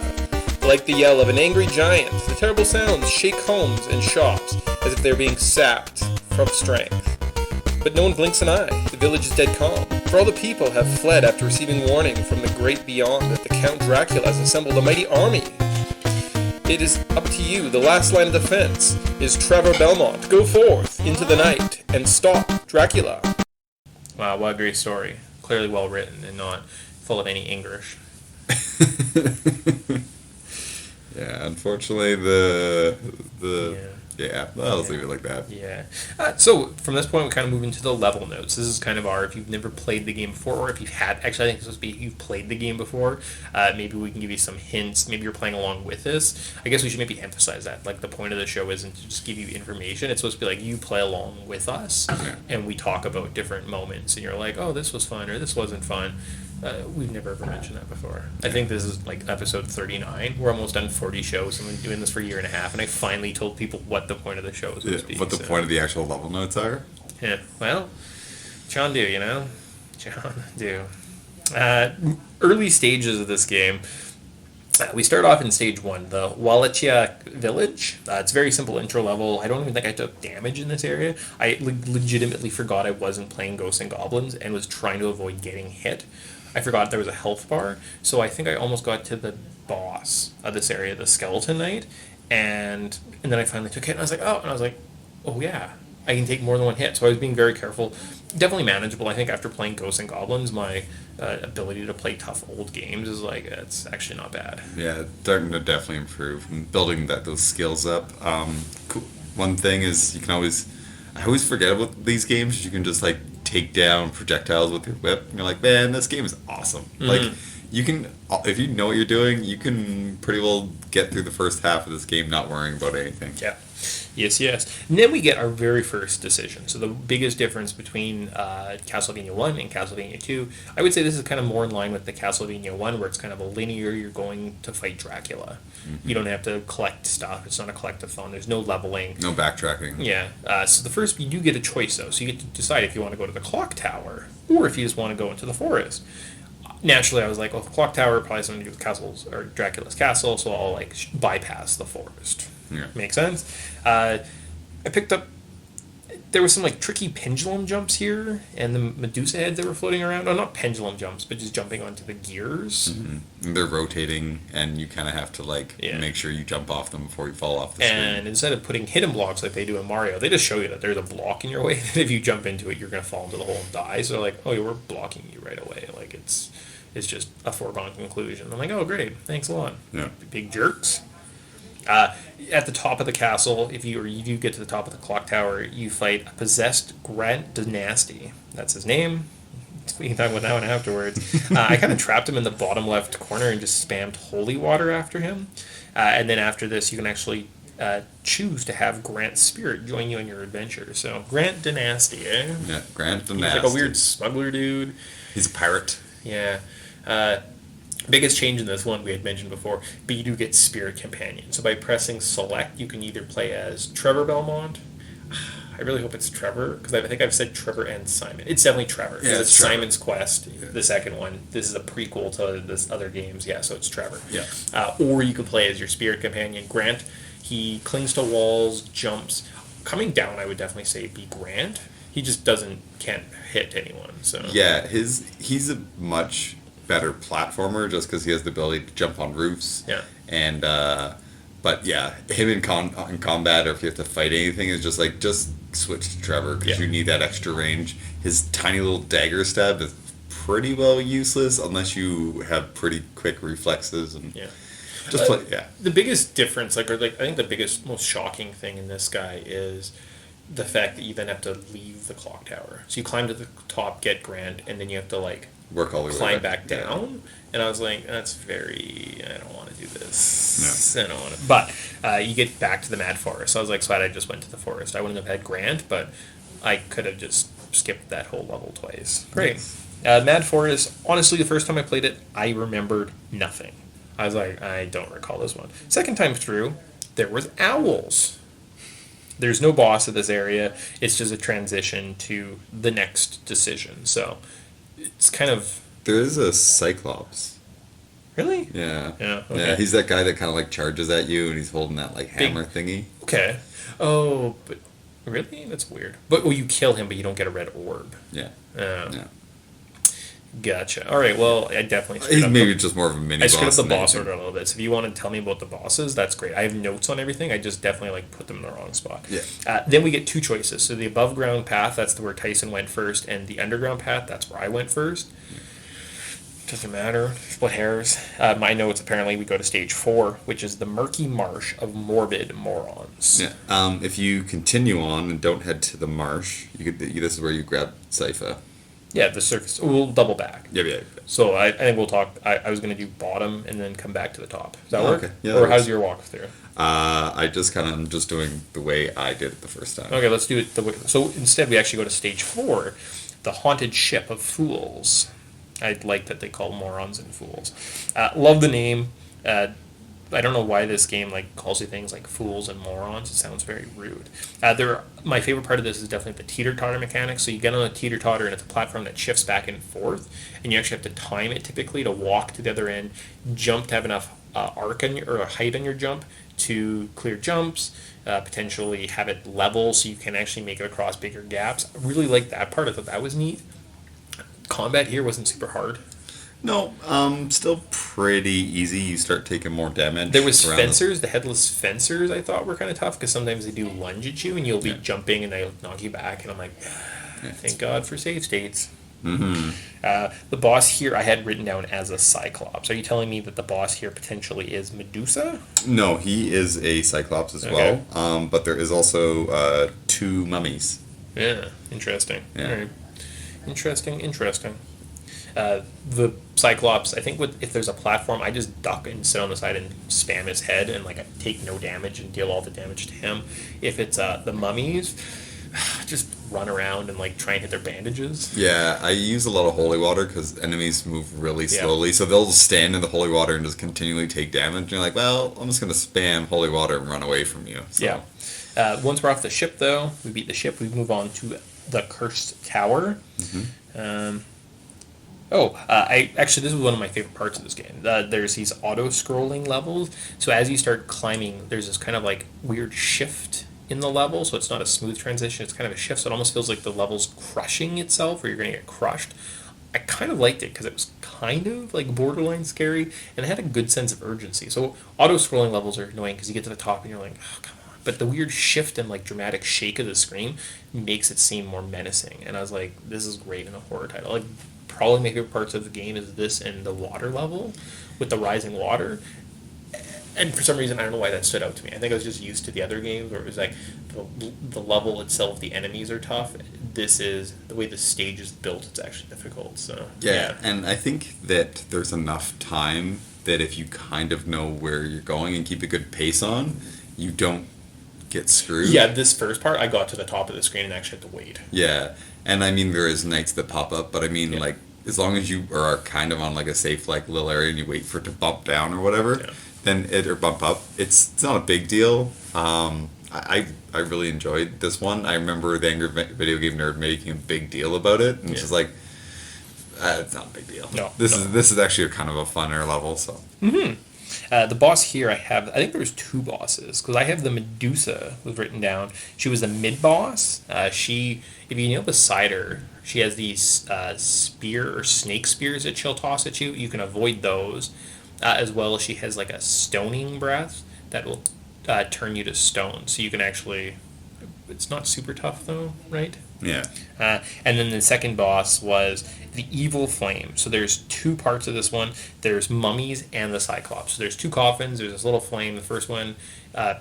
Like the yell of an angry giant, the terrible sounds shake homes and shops as if they're being sapped from strength. But no one blinks an eye. The village is dead calm, for all the people have fled after receiving warning from the great beyond that the Count Dracula has assembled a mighty army. It is up to you. The last line of defense is Trevor Belmont. Go forth into the night and stop Dracula. Wow, what a great story. Clearly well written and not full of any English. Yeah, unfortunately, I'll leave it like that. Yeah. So from this point, we kind of move into the level notes. This is kind of our, if you've never played the game before, or if you've had, actually I think this supposed to be if you've played the game before, maybe we can give you some hints. Maybe you're playing along with this. I guess we should maybe emphasize that. Like the point of the show isn't to just give you information. It's supposed to be like you play along with us, and we talk about different moments, and you're like, oh, this was fun, or this wasn't fun. We've never ever mentioned that before. I think this is like episode 39. We're almost done 40 shows, and we've been doing this for a year and a half, and I finally told people what the point of the show was supposed to be. What the point of the actual level notes are? Yeah, well, John do, you know? John do. Early stages of this game. We start off in stage 1, the Wallachia village. It's a very simple intro level. I don't even think I took damage in this area. I legitimately forgot I wasn't playing Ghosts and Goblins and was trying to avoid getting hit. I forgot there was a health bar, so I think I almost got to the boss of this area, the Skeleton Knight, and then I finally took it, and I was like, oh yeah, I can take more than one hit. So I was being very careful. Definitely manageable. I think after playing Ghosts and Goblins, my ability to play tough old games is like, it's actually not bad. Yeah, starting to definitely improve and building those skills up. One thing is I always forget about these games. You can just like take down projectiles with your whip. And you're like, man, this game is awesome. Mm-hmm. Like you can, if you know what you're doing, you can pretty well get through the first half of this game not worrying about anything. Yeah. Yes. And then we get our very first decision. So the biggest difference between Castlevania 1 and Castlevania 2, I would say this is kind of more in line with the Castlevania 1, where it's kind of a linear, you're going to fight Dracula. Mm-hmm. You don't have to collect stuff. It's not a collectathon. There's no leveling. No backtracking. Yeah. So the first, you do get a choice, though. So you get to decide if you want to go to the clock tower or if you just want to go into the forest. Naturally, I was like, well, the clock tower probably has something to do with castles or Dracula's castle, so I'll like bypass the forest. Yeah. Makes sense. I picked up. There was some like tricky pendulum jumps here, and the Medusa heads that were floating around. Oh, not pendulum jumps, but just jumping onto the gears. Mm-hmm. They're rotating, and you kind of have to make sure you jump off them before you fall off the screen. And instead of putting hidden blocks like they do in Mario, they just show you that there's a block in your way. That if you jump into it, you're going to fall into the hole and die. So they're like, oh, yeah, we're blocking you right away. Like it's just a foregone conclusion. I'm like, oh, great, thanks a lot. Yeah. Big jerks. At the top of the castle, if you get to the top of the clock tower, you fight a possessed Grant Dynasty. That's his name. We can talk about that one afterwards. I kind of trapped him in the bottom left corner and just spammed holy water after him. And then after this, you can actually choose to have Grant's spirit join you on your adventure. So Grant Dynasty, eh? Yeah, Grant He's Dynasty. like a weird smuggler dude. He's a pirate. Yeah. Biggest change in this one we had mentioned before, but you do get Spirit Companion. So by pressing select, you can either play as Trevor Belmont. I really hope it's Trevor, because I think I've said Trevor and Simon. It's definitely Trevor, because Yeah, it's it's Trevor. Simon's Quest, the second one. This is a prequel to this other games, yeah, so it's Trevor. Yeah. Or you could play as your Spirit Companion, Grant. He clings to walls, jumps. Coming down, I would definitely say be Grant. He just can't hit anyone, so... Yeah, he's a much better platformer just because he has the ability to jump on roofs. Yeah. And but yeah, him in combat or if you have to fight anything is just switch to Trevor because Yeah. you need that extra range. His tiny little dagger stab is pretty well useless unless you have pretty quick reflexes and Yeah. just play. Yeah. The biggest difference, I think the biggest, most shocking thing in this guy is the fact that you then have to leave the clock tower. So you climb to the top, get Grant, and then you have to Work all the way climb back down. And I was like, that's I don't want to do this. No. I don't want to. But you get back to the Mad Forest. So I was like, glad I just went to the forest. I wouldn't have had Grant, but I could have just skipped that whole level twice. Great. Mad Forest, honestly, the first time I played it, I remembered nothing. I was like, I don't recall this one. Second time through, there was owls. There's no boss of this area. It's just a transition to the next decision. So it's kind of... There is a Cyclops. Really? Yeah. Yeah, okay. Yeah, he's that guy that kind of charges at you and he's holding that hammer thingy. Okay. Oh, but... Really? That's weird. But you kill him, but you don't get a red orb. Yeah. Yeah. Gotcha. All right. Well, I definitely. He's maybe just more of a mini I boss. screwed up the than boss anything. order a little bit. So if you want to tell me about the bosses, that's great. I have notes on everything. I just definitely put them in the wrong spot. Yeah. Then we get two choices. So the above ground path, that's where Tyson went first, and the underground path, that's where I went first. Doesn't matter. Split hairs. My notes, apparently, we go to stage 4, which is the murky marsh of morbid morons. Yeah. If you continue on and don't head to the marsh, this is where you grab Sypha. Yeah, the surface. We'll double back. Yeah. So I think we'll talk. I was going to do bottom and then come back to the top. Does that work? Okay. Yeah, or that how's works. your walkthrough? I'm just doing the way I did it the first time. Okay, let's do it. So instead, we actually go to stage 4, the haunted ship of fools. I like that they call morons and fools. Love the name. I don't know why this game calls you things like fools and morons. It sounds very rude. My favorite part of this is definitely the teeter-totter mechanics. So you get on a teeter-totter and it's a platform that shifts back and forth, and you actually have to time it typically to walk to the other end, jump to have enough arc or height on your jump to clear jumps, potentially have it level so you can actually make it across bigger gaps. I really like that part. I thought that was neat. Combat here wasn't super hard. No, still pretty easy. You start taking more damage. There was around fencers, the headless fencers I thought were kind of tough because sometimes they do lunge at you and you'll be jumping and they'll knock you back and I'm like, thank God for save states. Mm-hmm. The boss here I had written down as a Cyclops. Are you telling me that the boss here potentially is Medusa? No, he is a Cyclops as Okay. well. But there is also 2 mummies. Yeah, interesting. Yeah. All right. Interesting. The Cyclops, I think if there's a platform, I just duck and sit on the side and spam his head and I take no damage and deal all the damage to him. If it's the mummies, just run around and try and hit their bandages. Yeah, I use a lot of holy water because enemies move really slowly, so they'll stand in the holy water and just continually take damage. And you're like, well, I'm just gonna spam holy water and run away from you. So. Yeah. Once we're off the ship, though, we beat the ship. We move on to the Cursed Tower. Mm-hmm. Actually, this was one of my favorite parts of this game. There's these auto-scrolling levels. So as you start climbing, there's this kind of weird shift in the level. So it's not a smooth transition. It's kind of a shift. So it almost feels like the level's crushing itself or you're going to get crushed. I kind of liked it because it was kind of borderline scary and it had a good sense of urgency. So auto-scrolling levels are annoying because you get to the top and you're like, oh, come on. But the weird shift and dramatic shake of the screen makes it seem more menacing. And I was like, this is great in a horror title. Probably my favorite parts of the game is this and the water level with the rising water. and for some reason, I don't know why that stood out to me. I think I was just used to the other games where it was like the level itself, the enemies are tough. This is the way the stage is built. It's actually difficult. So Yeah, and I think that there's enough time that if you kind of know where you're going and keep a good pace on, you don't get screwed. yeah. This first part, I got to the top of the screen and actually had to wait. Yeah, and I mean there is nights that pop up, but I mean Yeah. like as long as you are kind of on like a safe like little area and you wait for it to bump down or whatever, Yeah. then it or bump up. It's not a big deal. I really enjoyed this one. I remember the Angry Video Game Nerd making a big deal about it, and it's Yeah. just like it's not a big deal. No, this no. is this is actually a kind of a funner level. So The boss here, I think there's two bosses because I have the Medusa was written down. She was the mid boss. She, if you kneel beside her, she has these spear or snake spears that she'll toss at you. You can avoid those, as well as she has like a stoning breath that will turn you to stone. So you can actually. It's not super tough though, right? yeah, And then the second boss was the evil flame. So there's two parts of this one. There's mummies and the Cyclops. So there's two coffins. There's this little flame. The first one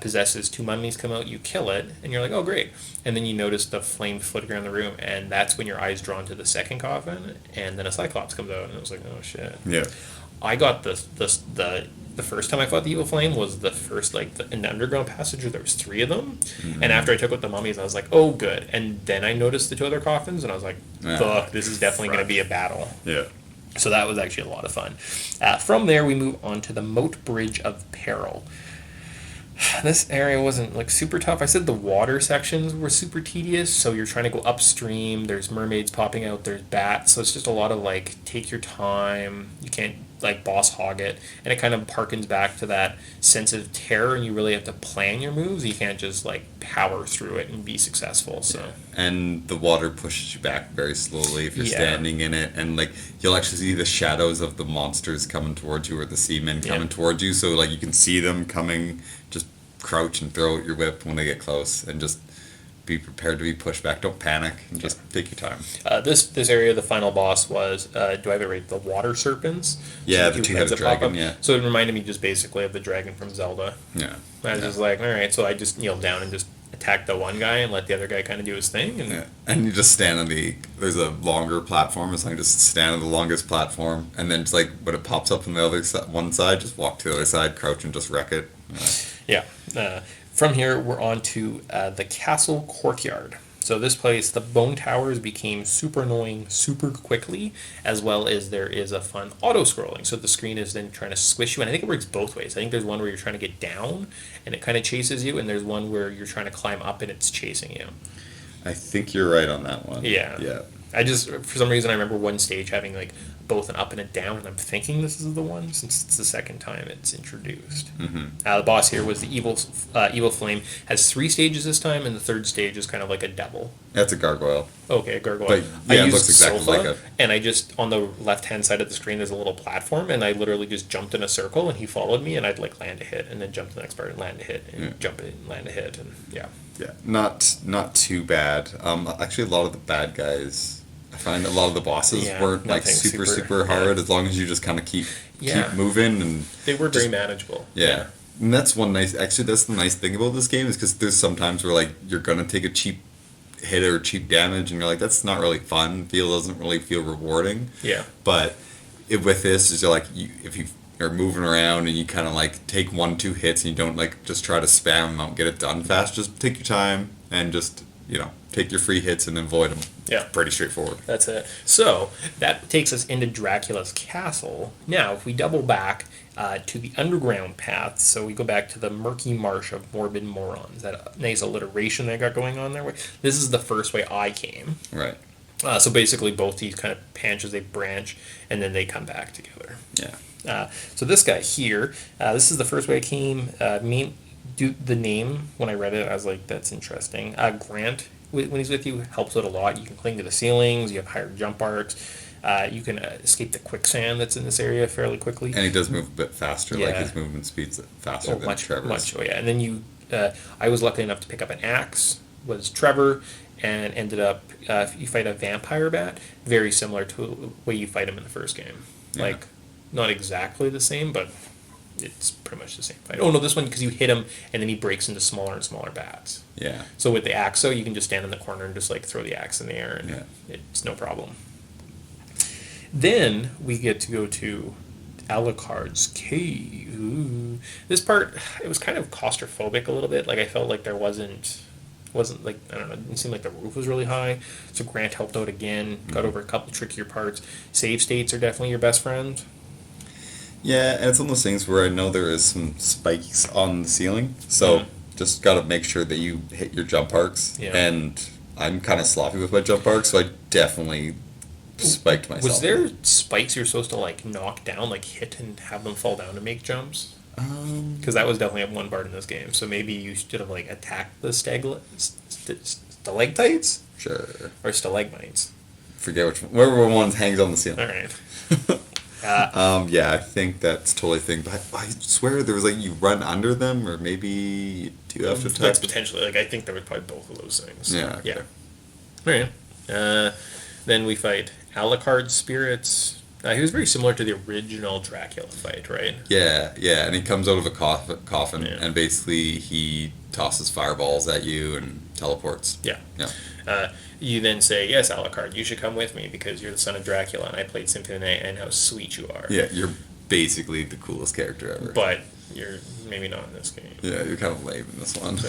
possesses two mummies come out. You kill it, and you're like, oh great. And then you notice the flame floating around the room, and that's when your eye's drawn to the second coffin, and then a Cyclops comes out, and it was like, oh shit. yeah. I got the first time I fought the evil flame was the first in the underground passage where there was three of them, and after I took out the mummies I was like, oh good, and then I noticed the two other coffins and I was like, fuck, this is definitely going to be a battle. Yeah. So that was actually a lot of fun. From there we move on to the Moat Bridge of Peril. This area wasn't like super tough. I said the water sections were super tedious, so you're trying to go upstream, there's mermaids popping out, there's bats, so it's just a lot of like take your time, you can't like boss hog it, and it kind of harkens back to that sense of terror, and you really have to plan your moves, you can't just like power through it and be successful. So And the water pushes you back very slowly if you're Yeah. standing in it, and like you'll actually see the shadows of the monsters coming towards you or the seamen coming Yeah. towards you. So like you can see them coming. Just crouch and throw out your whip when they get close, and just be prepared to be pushed back. Don't panic, and just take your time. this area, the final boss was, do I have it right? The water serpents. Yeah, So the two two-headed heads that pop dragon, up. yeah. So it reminded me just basically of the dragon from Zelda. Yeah. I was just like, all right, so I just kneeled down and just attacked the one guy and let the other guy kind of do his thing. And Yeah, and you just stand on there's a longer platform, so I just stand on the longest platform, and then it's like when it pops up on the other one side, just walk to the other side, crouch, and just wreck it. yeah, from here we're on to the castle courtyard. So this place, the bone towers became super annoying super quickly, as well as there is a fun auto-scrolling. So the screen is then trying to squish you, and I think it works both ways. I think there's one where you're trying to get down, and it kind of chases you, and there's one where you're trying to climb up, and it's chasing you. I think you're right on that one. Yeah. Yeah. I just, for some reason, I remember one stage having like both an up and a down, and I'm thinking this is the one since it's the second time it's introduced. Mm-hmm. The boss here was the evil flame. Has 3 stages this time, and the third stage is kind of like a devil. That's a gargoyle. Okay, a gargoyle. But, I yeah, it used looks exactly Sofa, like it. and I just on the left hand side of the screen there's a little platform, and I literally just jumped in a circle, and he followed me, and I'd like land a hit, and then jump to the next part and land a hit, and Yeah. jump in and land a hit, and yeah. Yeah, not too bad. Actually, a lot of the bad guys, I find a lot of the bosses Yeah, weren't like nothing super hard, yeah. as long as you just kind of keep Yeah. moving and They were very Just- manageable. yeah. And that's one nice. Actually, that's the nice thing about this game is because there's sometimes where like you're gonna take a cheap hit or cheap damage, and you're like, that's not really fun. Doesn't really feel rewarding. Yeah. But with this, is like if you are moving around and you kind of like take 1-2 hits and you don't like just try to spam them out, get it done fast. Just take your time and just take your free hits and avoid them. Yeah. Pretty straightforward. That's it. So that takes us into Dracula's castle. Now, if we double back to the underground path, so we go back to the murky marsh of morbid morons. That nice alliteration they got going on there. This is the first way I came. Right. So basically, both these kind of branches, they branch, and then they come back together. Yeah. So this guy here, this is the first way I came. The name, when I read it, I was like, that's interesting. Grant, when he's with you, helps out a lot. You can cling to the ceilings, you have higher jump arcs, you can escape the quicksand that's in this area fairly quickly. And he does move a bit faster. Like Yeah. his movement speed's faster than Trevor's. Much. Oh yeah, and then I was lucky enough to pick up an axe. Was Trevor, and ended up you fight a vampire bat, very similar to the way you fight him in the first game. Yeah. Like, not exactly the same, but it's pretty much the same fight. Oh no, this one because you hit him and then he breaks into smaller and smaller bats. Yeah. So with the axe, you can just stand in the corner and just like throw the axe in the air, and Yeah. it's no problem. Then we get to go to Alucard's cave. Ooh. This part, it was kind of claustrophobic a little bit. Like I felt like there wasn't like, I don't know, it didn't seem like the roof was really high. So Grant helped out again, got over a couple trickier parts. Save states are definitely your best friend. Yeah, and it's one of those things where I know there is some spikes on the ceiling, so just gotta make sure that you hit your jump arcs. Yeah. And I'm kind of sloppy with my jump arcs, so I definitely spiked myself. Was there spikes you're supposed to like knock down, like hit and have them fall down to make jumps? Because that was definitely one part in this game. So maybe you should have like attacked the stalactites Sure. or stalagmites. Forget which one. Whatever one hangs on the ceiling. All right. Yeah, I think that's totally a thing. But I swear there was like you run under them, or maybe you do have to attack. That's potentially like I think there was probably both of those things. Yeah. Yeah. All right. Then we fight Alucard's spirits. He was very similar to the original Dracula fight, right? Yeah, yeah, and he comes out of a coffin, Yeah. and basically he tosses fireballs at you and teleports. Yeah. Yeah. You then say, "Yes, Alucard, you should come with me because you're the son of Dracula, and I played Symphony of the Night, and how sweet you are." Yeah, you're basically the coolest character ever. But you're maybe not in this game. Yeah, you're kind of lame in this one.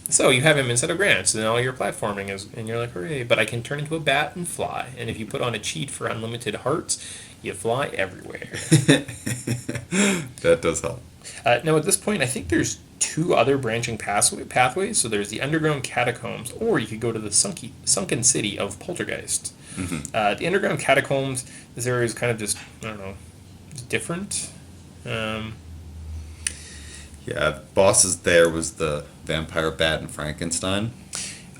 So you have him instead of Grant, so then all your platforming is, and you're like, hooray, but I can turn into a bat and fly. And if you put on a cheat for unlimited hearts, you fly everywhere. That does help. Now at this point, I think there's two other branching pathways. So there's the underground catacombs, or you could go to the sunken city of Poltergeist. The underground catacombs, this area is kind of just, I don't know, it's different. Yeah, bosses there was the vampire bat and Frankenstein.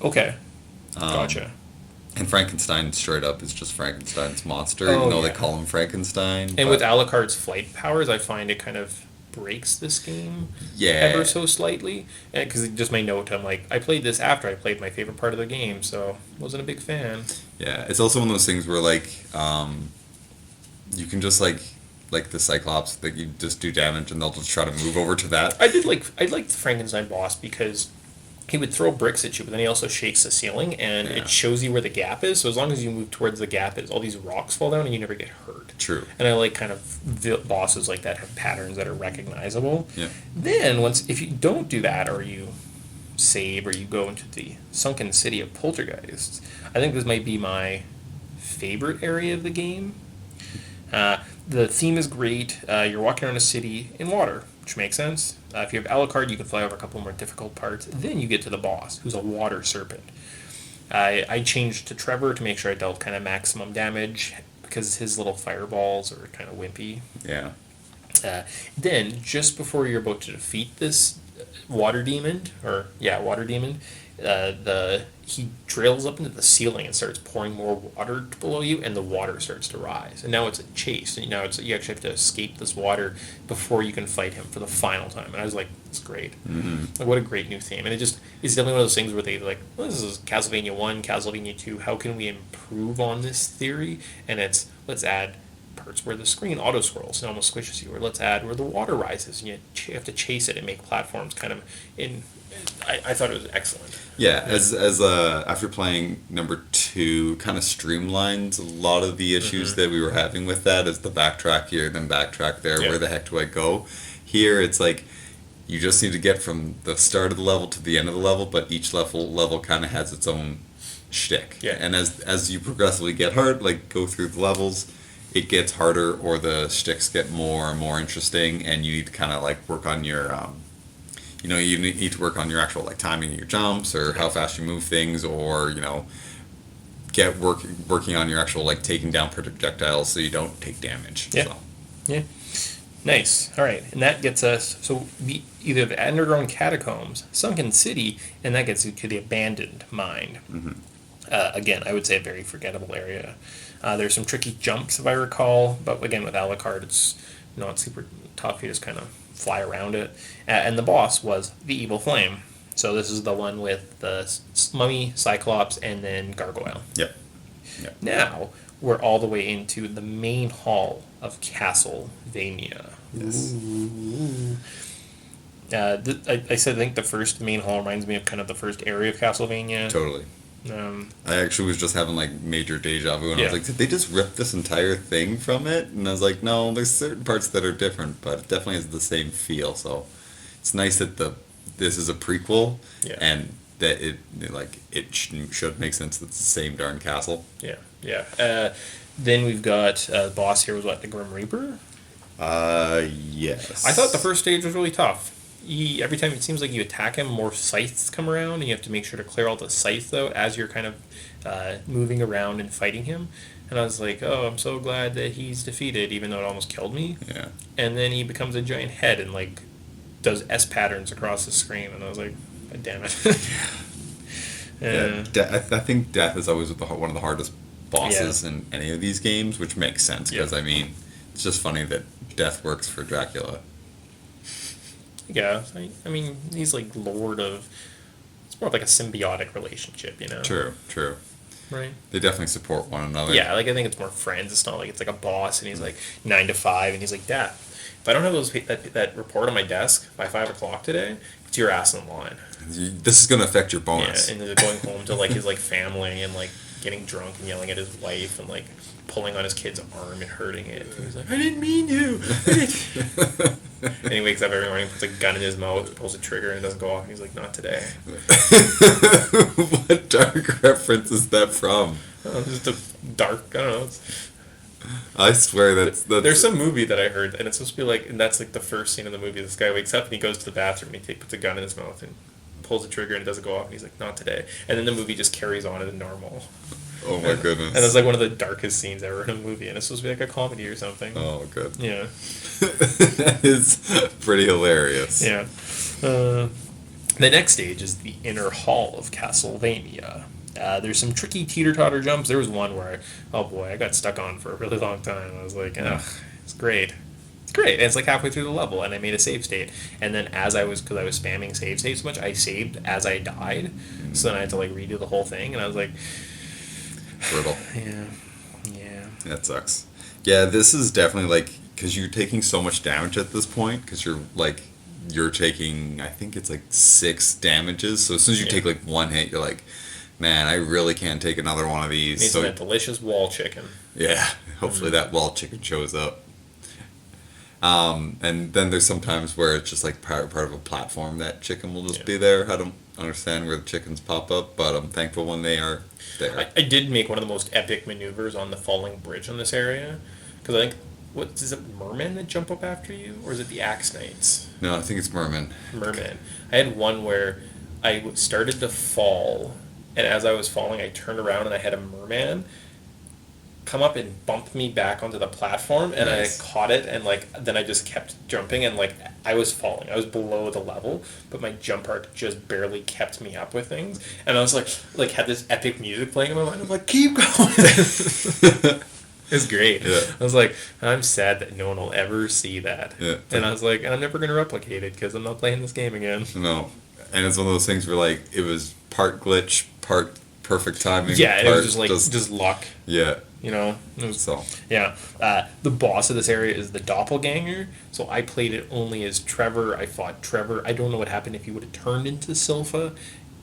Okay, gotcha. And Frankenstein straight up is just Frankenstein's monster, Oh, even though yeah. they call him Frankenstein. And but- with Alucard's flight powers, I find it kind of breaks this game Yeah. ever so slightly. Because just my note, I'm like, I played this after I played my favorite part of the game, so wasn't a big fan. Yeah, it's also one of those things where like you can just like the Cyclops, that you just do damage and they'll just try to move over to that. I liked the Frankenstein boss because he would throw bricks at you, but then he also shakes the ceiling and Yeah. it shows you where the gap is. So as long as you move towards the gap, all these rocks fall down and you never get hurt. True. And I like kind of bosses like that have patterns that are recognizable. Yeah. Then if you don't do that, or you save, or you go into the sunken city of Poltergeist, I think this might be my favorite area of the game. The theme is great. You're walking around a city in water, which makes sense. If you have Alucard, you can fly over a couple more difficult parts. Then you get to the boss, who's a water serpent. I changed to Trevor to make sure I dealt kind of maximum damage, because his little fireballs are kind of wimpy. Yeah. Then, just before you're about to defeat this water demon, he drills up into the ceiling and starts pouring more water below you, and the water starts to rise. And now it's a chase, and now you actually have to escape this water before you can fight him for the final time. And I was like, "It's great! Like, what a great new theme!" And it's definitely one of those things where they like, well, "This is Castlevania 1, Castlevania 2. How can we improve on this theory?" And it's, let's add parts where the screen auto scrolls and almost squishes you, or let's add where the water rises and you have to chase it and make platforms kind of in. I thought it was excellent. Yeah, as after playing number 2, kind of streamlined a lot of the issues that we were having with that, as the backtrack here, then backtrack there. Yeah. Where the heck do I go? Here, it's like you just need to get from the start of the level to the end of the level, but each level kind of has its own shtick. Yeah. And as you progressively get hard, like go through the levels, it gets harder, or the shticks get more and more interesting, and you need to kind of like work on your you need to work on your actual like timing of your jumps, or how fast you move things, or get working on your actual like taking down projectiles so you don't take damage. Yeah. So. Yeah. Nice. All right. And that gets us, either the underground catacombs, sunken city, and that gets you to the abandoned mine. Again, I would say a very forgettable area. There's some tricky jumps, if I recall, but again, with Alucard, it's not super tough. You just kind of fly around it. And the boss was the Evil Flame. So this is the one with the Mummy, Cyclops, and then Gargoyle. Yep. Yep. Now, we're all the way into the main hall of Castlevania. Yes. I said I think the first main hall reminds me of kind of the first area of Castlevania. Totally. I actually was just having like major deja vu, and I Yeah. was like, did they just rip this entire thing from it? And I was like, no, there's certain parts that are different, but it definitely has the same feel. So it's nice that this is a prequel, Yeah. and that it should make sense that it's the same darn castle. Yeah, yeah. Then we've got the boss here was what, the Grim Reaper? Yes. I thought the first stage was really tough. Every time it seems like you attack him, more scythes come around, and you have to make sure to clear all the scythes out as you're kind of moving around and fighting him. And I was like, oh, I'm so glad that he's defeated, even though it almost killed me. Yeah. And then he becomes a giant head and like does S patterns across the screen, and I was like, God damn it. I think death is always one of the hardest bosses in any of these games, which makes sense because Yeah. I mean, it's just funny that death works for Dracula. Yeah, I mean, he's like lord of. It's more of like a symbiotic relationship, you know. True. Right. They definitely support one another. Yeah, like I think it's more friends. It's not like it's like a boss and he's like 9 to 5 and he's like, Dad, if I don't have that report on my desk by 5 o'clock today, it's your ass in line. This is going to affect your bonus. Yeah, and then going home to like his like family and like getting drunk and yelling at his wife and like pulling on his kid's arm and hurting it. And he's like, I didn't mean to. And he wakes up every morning, puts a gun in his mouth, pulls a trigger, and it doesn't go off. And he's like, not today. What dark reference is that from? Just a dark. I don't know. I swear that's There's some movie that I heard, and it's supposed to be like, and that's like the first scene of the movie. This guy wakes up and he goes to the bathroom and he puts a gun in his mouth and pulls the trigger and it doesn't go off. And he's like, not today. And then the movie just carries on as normal. Oh my goodness. And it's like one of the darkest scenes ever in a movie, and it's supposed to be like a comedy or something. Oh, good. Yeah. That is pretty hilarious. Yeah. The next stage is the inner hall of Castlevania. There's some tricky teeter-totter jumps. There was one where, oh boy, I got stuck on for a really long time. I was like, ugh, it's great. It's great. And it's like halfway through the level, and I made a save state. And then because I was spamming save state so much, I saved as I died. So then I had to like redo the whole thing, and I was like, Brutal. yeah. That sucks. Yeah, this is definitely like, because you're taking so much damage at this point, because you're taking, I think it's like 6 damages. So as soon as you take like one hit, you're like, man, I really can't take another one of these. Needs So that delicious wall chicken. yeah, hopefully that wall chicken shows up. And then there's sometimes where it's just like part of a platform that chicken will just be there. I don't understand where the chickens pop up, but I'm thankful when they are there. I did make one of the most epic maneuvers on the falling bridge on this area, because I think is it mermen that jump up after you, or is it the axe knights? No, I think it's merman. Mermen. I had one where I started to fall, and as I was falling, I turned around and I had a merman come up and bump me back onto the platform, and Nice. I caught it, and like then I just kept jumping, and like I was falling, I was below the level, but my jump arc just barely kept me up with things, and I was like had this epic music playing in my mind. I'm like, keep going. It's great. Yeah. I was like, I'm sad that no one will ever see that. Yeah. And I was like, I'm never gonna replicate it because I'm not playing this game again. No, and it's one of those things where like it was part glitch, part perfect timing. Yeah, it part was just like just luck. yeah. You know, it was, So yeah. The boss of this area is the doppelganger. So I played it only as Trevor. I fought Trevor. I don't know what happened if he would have turned into Silpha.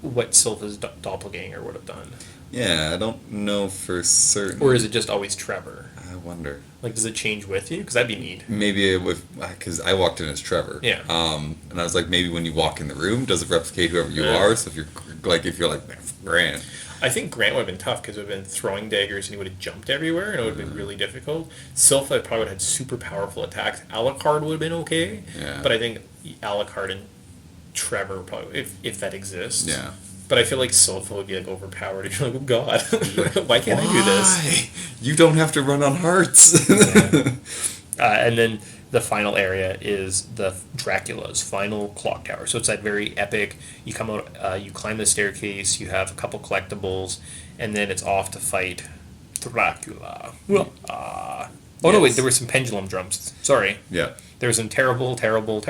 What Silpha's doppelganger would have done, yeah, I don't know for certain. or is it just always Trevor? I wonder. Like, does it change with you? Because that'd be neat. Maybe because I walked in as Trevor. Yeah. And I was like, maybe when you walk in the room, does it replicate whoever you Yeah. are? So if you're like Grant. I think Grant would have been tough because it would have been throwing daggers and he would have jumped everywhere and it would have been really difficult. Silpha probably would have had super powerful attacks. Alucard would have been okay. Yeah. But I think Alucard and Trevor probably, if that exists. Yeah. But I feel like Silpha would be like overpowered. And you're like, oh god, why can't I do this? Why? You don't have to run on hearts. And then the final area is the Dracula's final clock tower. So it's that very epic. You come out, you climb the staircase. You have a couple collectibles, and then it's off to fight Dracula. Oh no, wait, there were some pendulum jumps. Sorry, Yeah. there were some terrible pendulum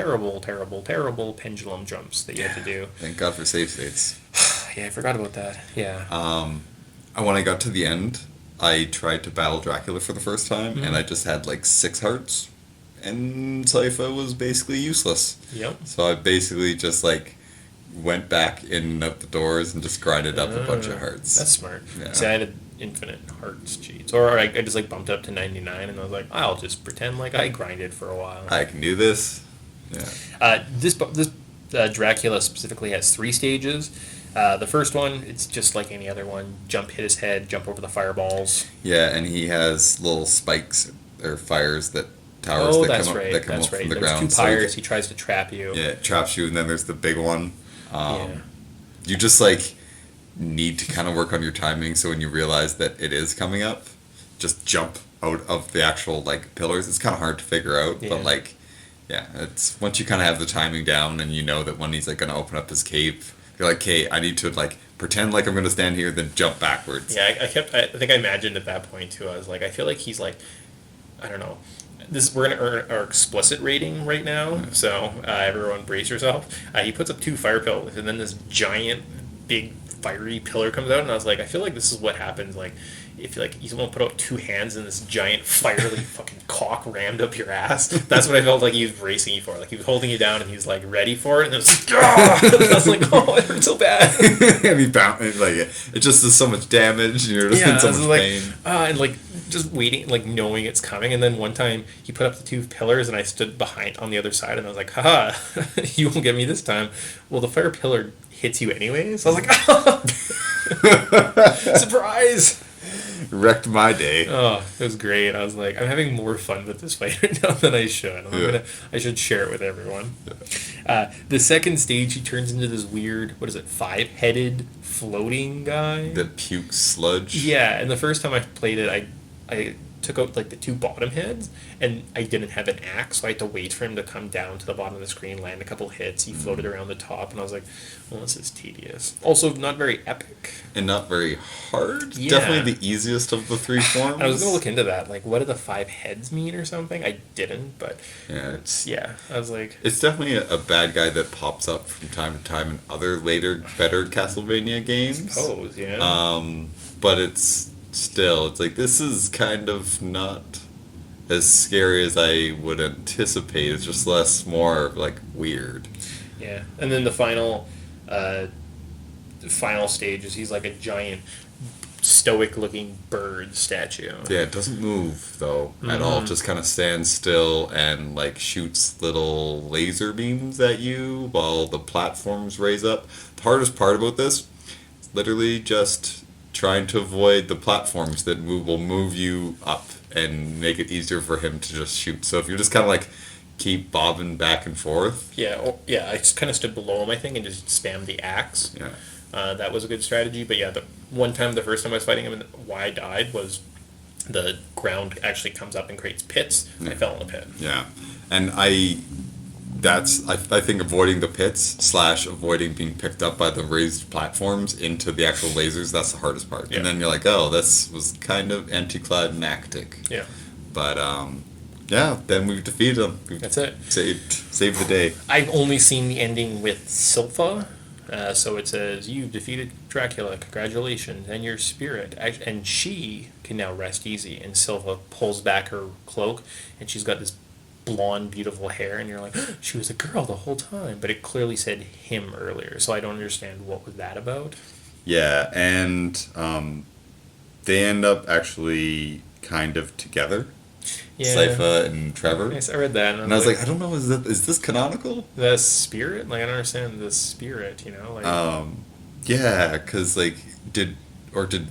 jumps that you had to do. Thank God for save states. Yeah, I forgot about that. Yeah. When I got to the end I tried to battle Dracula for the first time, and I just had like 6 hearts, and Sypha was basically useless. Yep. So I basically just like went back in and out the doors and just grinded up a bunch of hearts. That's smart. Yeah. See, I had an infinite hearts cheats, or I just like bumped up to 99, and I was like, I'll just pretend like I grinded for a while. I can do this. Yeah. This Dracula specifically has 3 stages. The first one, it's just like any other one. Jump, hit his head, jump over the fireballs. Yeah, and he has little spikes or fires that towers Oh, that that's come up, right. that come That's up right. from the There's ground. 2 So you pyres. get- He tries to trap you. yeah, it traps you, and then there's the big one. Yeah. You just like need to kind of work on your timing, so when you realize that it is coming up, just jump out of the actual like pillars. It's kind of hard to figure out, Yeah. but like, yeah, it's once you kind of have the timing down, and you know that when he's like going to open up his cave, you're like, okay, I need to like pretend like I'm going to stand here, then jump backwards. Yeah, I think I imagined at that point too. I was like, I feel like he's like, I don't know. We're gonna earn our explicit rating right now, so everyone brace yourself. He puts up 2 fire pillars, and then this giant, big, fiery pillar comes out, and I was like, I feel like this is what happens. Like, if like someone put out 2 hands and this giant fiery fucking cock rammed up your ass. That's what I felt like he was bracing you for. Like he was holding you down, and he was like ready for it, and it was like, I was like, oh, it hurt so bad. And he like it just does so much damage, and you're just in so I was much like, pain. and like just waiting, like knowing it's coming. And then one time he put up the 2 pillars, and I stood behind on the other side, and I was like, haha, you won't get me this time. Well, the fire pillar hits you anyways. I was like, oh, surprise. Wrecked my day. Oh, it was great. I was like, I'm having more fun with this fight right now than I should. I should share it with everyone. The second stage, he turns into this weird, 5-headed floating guy? That puke sludge. Yeah, and the first time I played it, I took out like the 2 bottom heads, and I didn't have an axe, so I had to wait for him to come down to the bottom of the screen, land a couple hits. He floated around the top, and I was like, well, this is tedious. Also, not very epic. And not very hard. Yeah. Definitely the easiest of the 3 forms. I was gonna look into that. Like, what do the 5 heads mean or something? I didn't, but Yeah, it's I was like, it's definitely a bad guy that pops up from time to time in other later, better Castlevania games. suppose, yeah. But it's like this is kind of not as scary as I would anticipate. It's just more like weird. Yeah, and then the final stage is he's like a giant, stoic-looking bird statue. Yeah, it doesn't move though at all. It just kind of stands still and like shoots little laser beams at you while the platforms raise up. The hardest part about this is literally just trying to avoid the platforms that will move you up and make it easier for him to just shoot. So if you're just kind of like keep bobbing back and forth. I just kind of stood below him, I think, and just spammed the axe. Yeah. That was a good strategy, but yeah, the first time I was fighting him, and why I died was the ground actually comes up and creates pits. I fell in a pit. Yeah. And I think avoiding the pits / avoiding being picked up by the raised platforms into the actual lasers, that's the hardest part. Yeah. And then you're like, oh, this was kind of anticlimactic. Yeah. But then we've defeated them. We've That's it. Saved the day. I've only seen the ending with Silpha. So it says, you defeated Dracula, congratulations, and your spirit. And she can now rest easy. And Silva pulls back her cloak, and she's got this blonde, beautiful hair, and you're like, she was a girl the whole time. But it clearly said him earlier, so I don't understand what was that about. Yeah, and they end up actually kind of together. Yeah. Sypha and Trevor. Yes, I read that. And I was like, I don't know, is this canonical? the spirit? Like, I don't understand the spirit, you know? Like, Yeah, because, like, did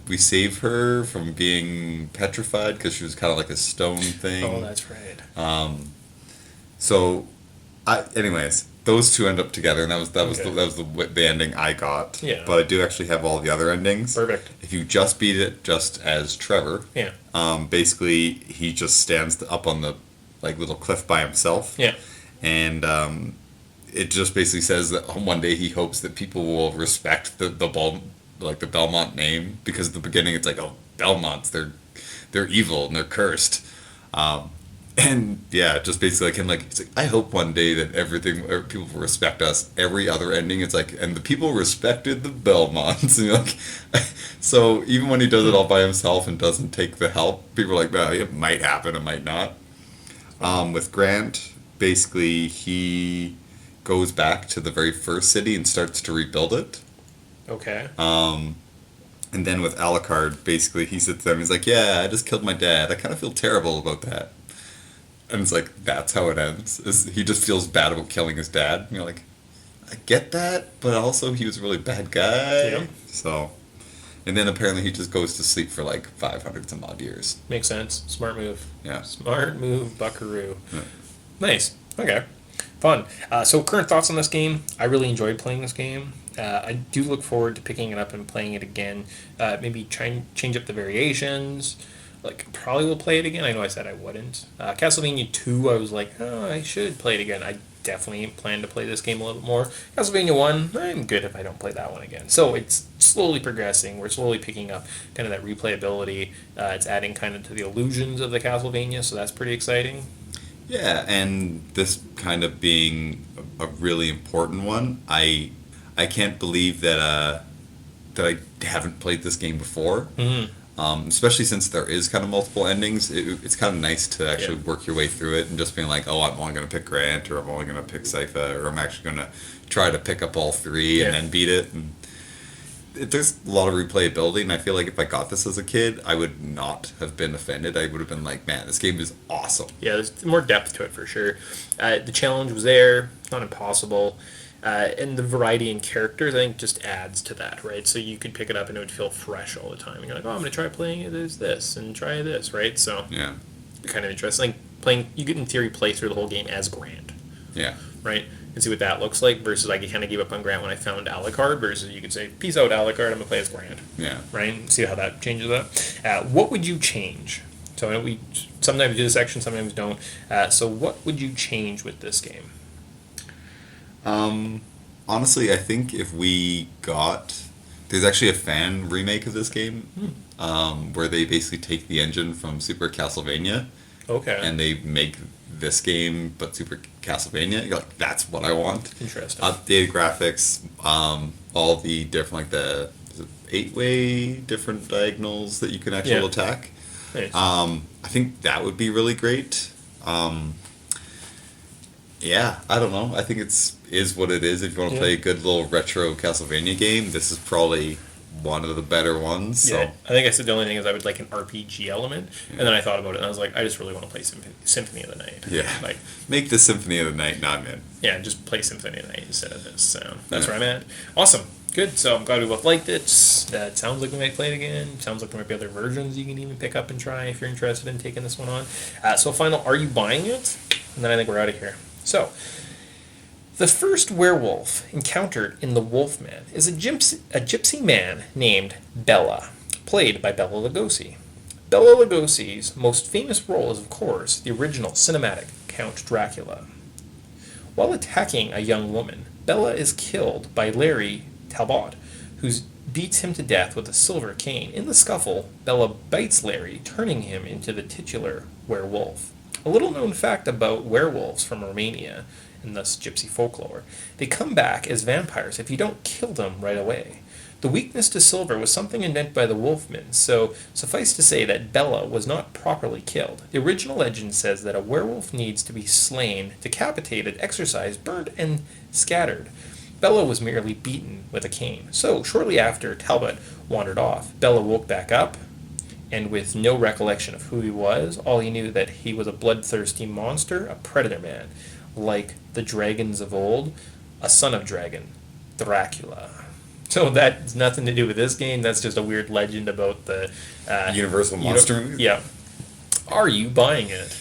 we save her from being petrified because she was kind of like a stone thing? oh, that's right. So, anyways, those 2 end up together, and that was Okay. the ending I got. Yeah. But I do actually have all the other endings. Perfect. If you just beat it just as Trevor, Yeah. basically he just stands up on the like little cliff by himself. Yeah. And it just basically says that one day he hopes that people will respect the Belmont name, because at the beginning it's like, oh, Belmonts, they're evil and they're cursed. And yeah, just basically like him, like it's like I hope one day that everything or people will respect us. Every other ending, it's like, and the people respected the Belmonts. And you're like, so even when he does it all by himself and doesn't take the help, people are like, well, it might happen, it might not. With Grant, basically he goes back to the very first city and starts to rebuild it. Okay. And then with Alucard, basically he sits there and he's like, yeah, I just killed my dad. I kind of feel terrible about that. And it's like, that's how it ends. He just feels bad about killing his dad. And you're like, I get that, but also he was a really bad guy. Yeah. So, and then apparently he just goes to sleep for like 500 some odd years. Makes sense. Smart move. Yeah. Smart move, Buckaroo. Yeah. Nice. Okay. Fun. So current thoughts on this game. I really enjoyed playing this game. I do look forward to picking it up and playing it again. Maybe try and change up the variations. Like, probably will play it again. I know I said I wouldn't. Castlevania 2, I was like, oh, I should play it again. I definitely plan to play this game a little bit more. Castlevania 1, I'm good if I don't play that one again. So it's slowly progressing. We're slowly picking up kind of that replayability. It's adding kind of to the illusions of the Castlevania, so that's pretty exciting. Yeah, and this kind of being a really important one, I can't believe that that I haven't played this game before. Mm-hmm. Especially since there is kind of multiple endings, it's kind of nice to actually work your way through it and just being like, oh, I'm only going to pick Grant, or I'm only going to pick Sypha, or I'm actually going to try to pick up all three and then beat it. And there's a lot of replayability, and I feel like if I got this as a kid, I would not have been offended. I would have been like, man, this game is awesome. Yeah, there's more depth to it for sure. The challenge was there, not impossible. And the variety in characters, I think, just adds to that, right? So you could pick it up and it would feel fresh all the time. You're like, oh, I'm going to try playing it as this and try this, right? So, Yeah. kind of interesting. You could, in theory, play through the whole game as Grant, Yeah. right? And see what that looks like versus I kind of gave up on Grant when I found Alucard versus you could say, peace out, Alucard, I'm going to play as Grant, Yeah. right? And see how that changes up. What would you change? So I know we sometimes do this section, sometimes don't. So what would you change with this game? Honestly, I think if we got... There's actually a fan remake of this game where they basically take the engine from Super Castlevania Okay. and they make this game but Super Castlevania. You're like, that's what I want. Interesting. Updated graphics, all the different, like the 8-way different diagonals that you can actually attack. Nice. I think that would be really great. Yeah, I don't know. I think is what it is. If you want to play a good little retro Castlevania game, this is probably one of the better ones. So. Yeah, I think I said the only thing is I would like an RPG element, and then I thought about it and I was like, I just really want to play Symphony of the Night. Yeah, like make the Symphony of the Night, not in. yeah, just play Symphony of the Night instead of this. So that's where I'm at. Awesome, good. So I'm glad we both liked it. It sounds like we might play it again. Sounds like there might be other versions you can even pick up and try if you're interested in taking this one on. So final, are you buying it? And then I think we're out of here. So. The first werewolf encountered in The Wolfman is a gypsy man named Bela, played by Bela Lugosi. Bela Lugosi's most famous role is, of course, the original cinematic Count Dracula. While attacking a young woman, Bela is killed by Larry Talbot, who beats him to death with a silver cane. In the scuffle, Bela bites Larry, turning him into the titular werewolf. A little-known fact about werewolves from Romania, and thus gypsy folklore, they come back as vampires if you don't kill them right away. The weakness to silver was something invented by the Wolfmen, so suffice to say that Bela was not properly killed. The original legend says that a werewolf needs to be slain, decapitated, exorcised, burnt, and scattered. Bela was merely beaten with a cane. So, shortly after Talbot wandered off, Bela woke back up, and with no recollection of who he was, all he knew that he was a bloodthirsty monster, a predator man, like the dragons of old, a son of dragon, Dracula. So that's nothing to do with this game. That's just a weird legend about the Universal monster movie? Yeah. Are you buying it?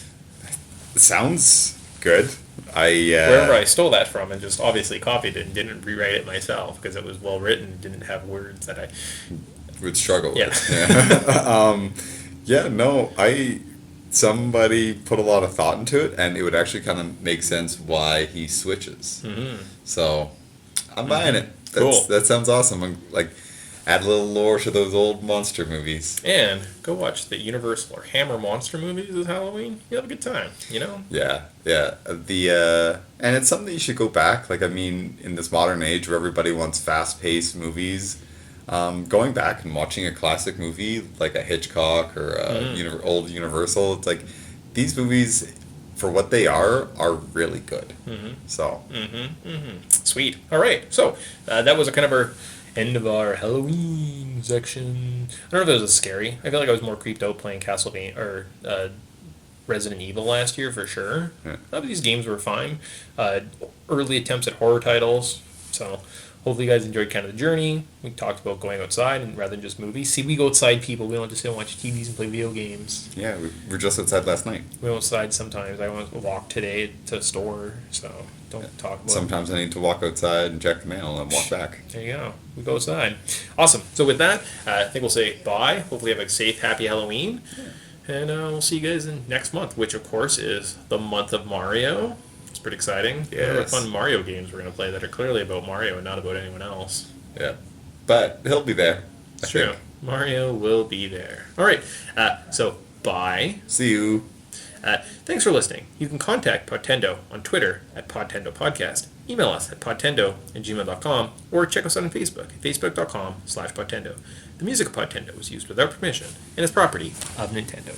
It sounds good. Wherever I stole that from and just obviously copied it and didn't rewrite it myself because it was well written, didn't have words that I would struggle with. Yeah. Somebody put a lot of thought into it, and it would actually kind of make sense why he switches. Mm-hmm. So, I'm buying it. Cool. That sounds awesome. Add a little lore to those old monster movies. And go watch the Universal or Hammer monster movies this Halloween. You'll have a good time, you know? Yeah, yeah. And it's something that you should go back. Like, I mean, in this modern age where everybody wants fast-paced movies, going back and watching a classic movie like a Hitchcock or a old Universal, it's like these movies, for what they are really good. So. Sweet. All right. So that was a kind of our end of our Halloween section. I don't know if it was scary. I feel like I was more creeped out playing Castlevania or Resident Evil last year for sure. Yeah. These games were fine. Early attempts at horror titles. So hopefully you guys enjoyed kind of the journey. We talked about going outside and rather than just movies. See, we go outside, people. We don't just sit and watch TVs and play video games. Yeah, we were just outside last night. We go outside sometimes. I went to walk today to the store, so don't talk about it. Sometimes I need to walk outside and check the mail and walk back. There you go. We go outside. Awesome. So with that, I think we'll say bye. Hopefully have a safe, happy Halloween. And we'll see you guys in next month, which of course is the month of Mario. It's pretty exciting. Yes. What fun Mario games we're going to play that are clearly about Mario and not about anyone else. Yeah. But he'll be there. I It's true. think. Mario will be there. All right. So bye. See you. Thanks for listening. You can contact Podtendo on Twitter at Podtendo Podcast. Email us at podtendo@gmail.com or check us out on Facebook at facebook.com/Podtendo. The music of Podtendo was used without permission and is property of Nintendo.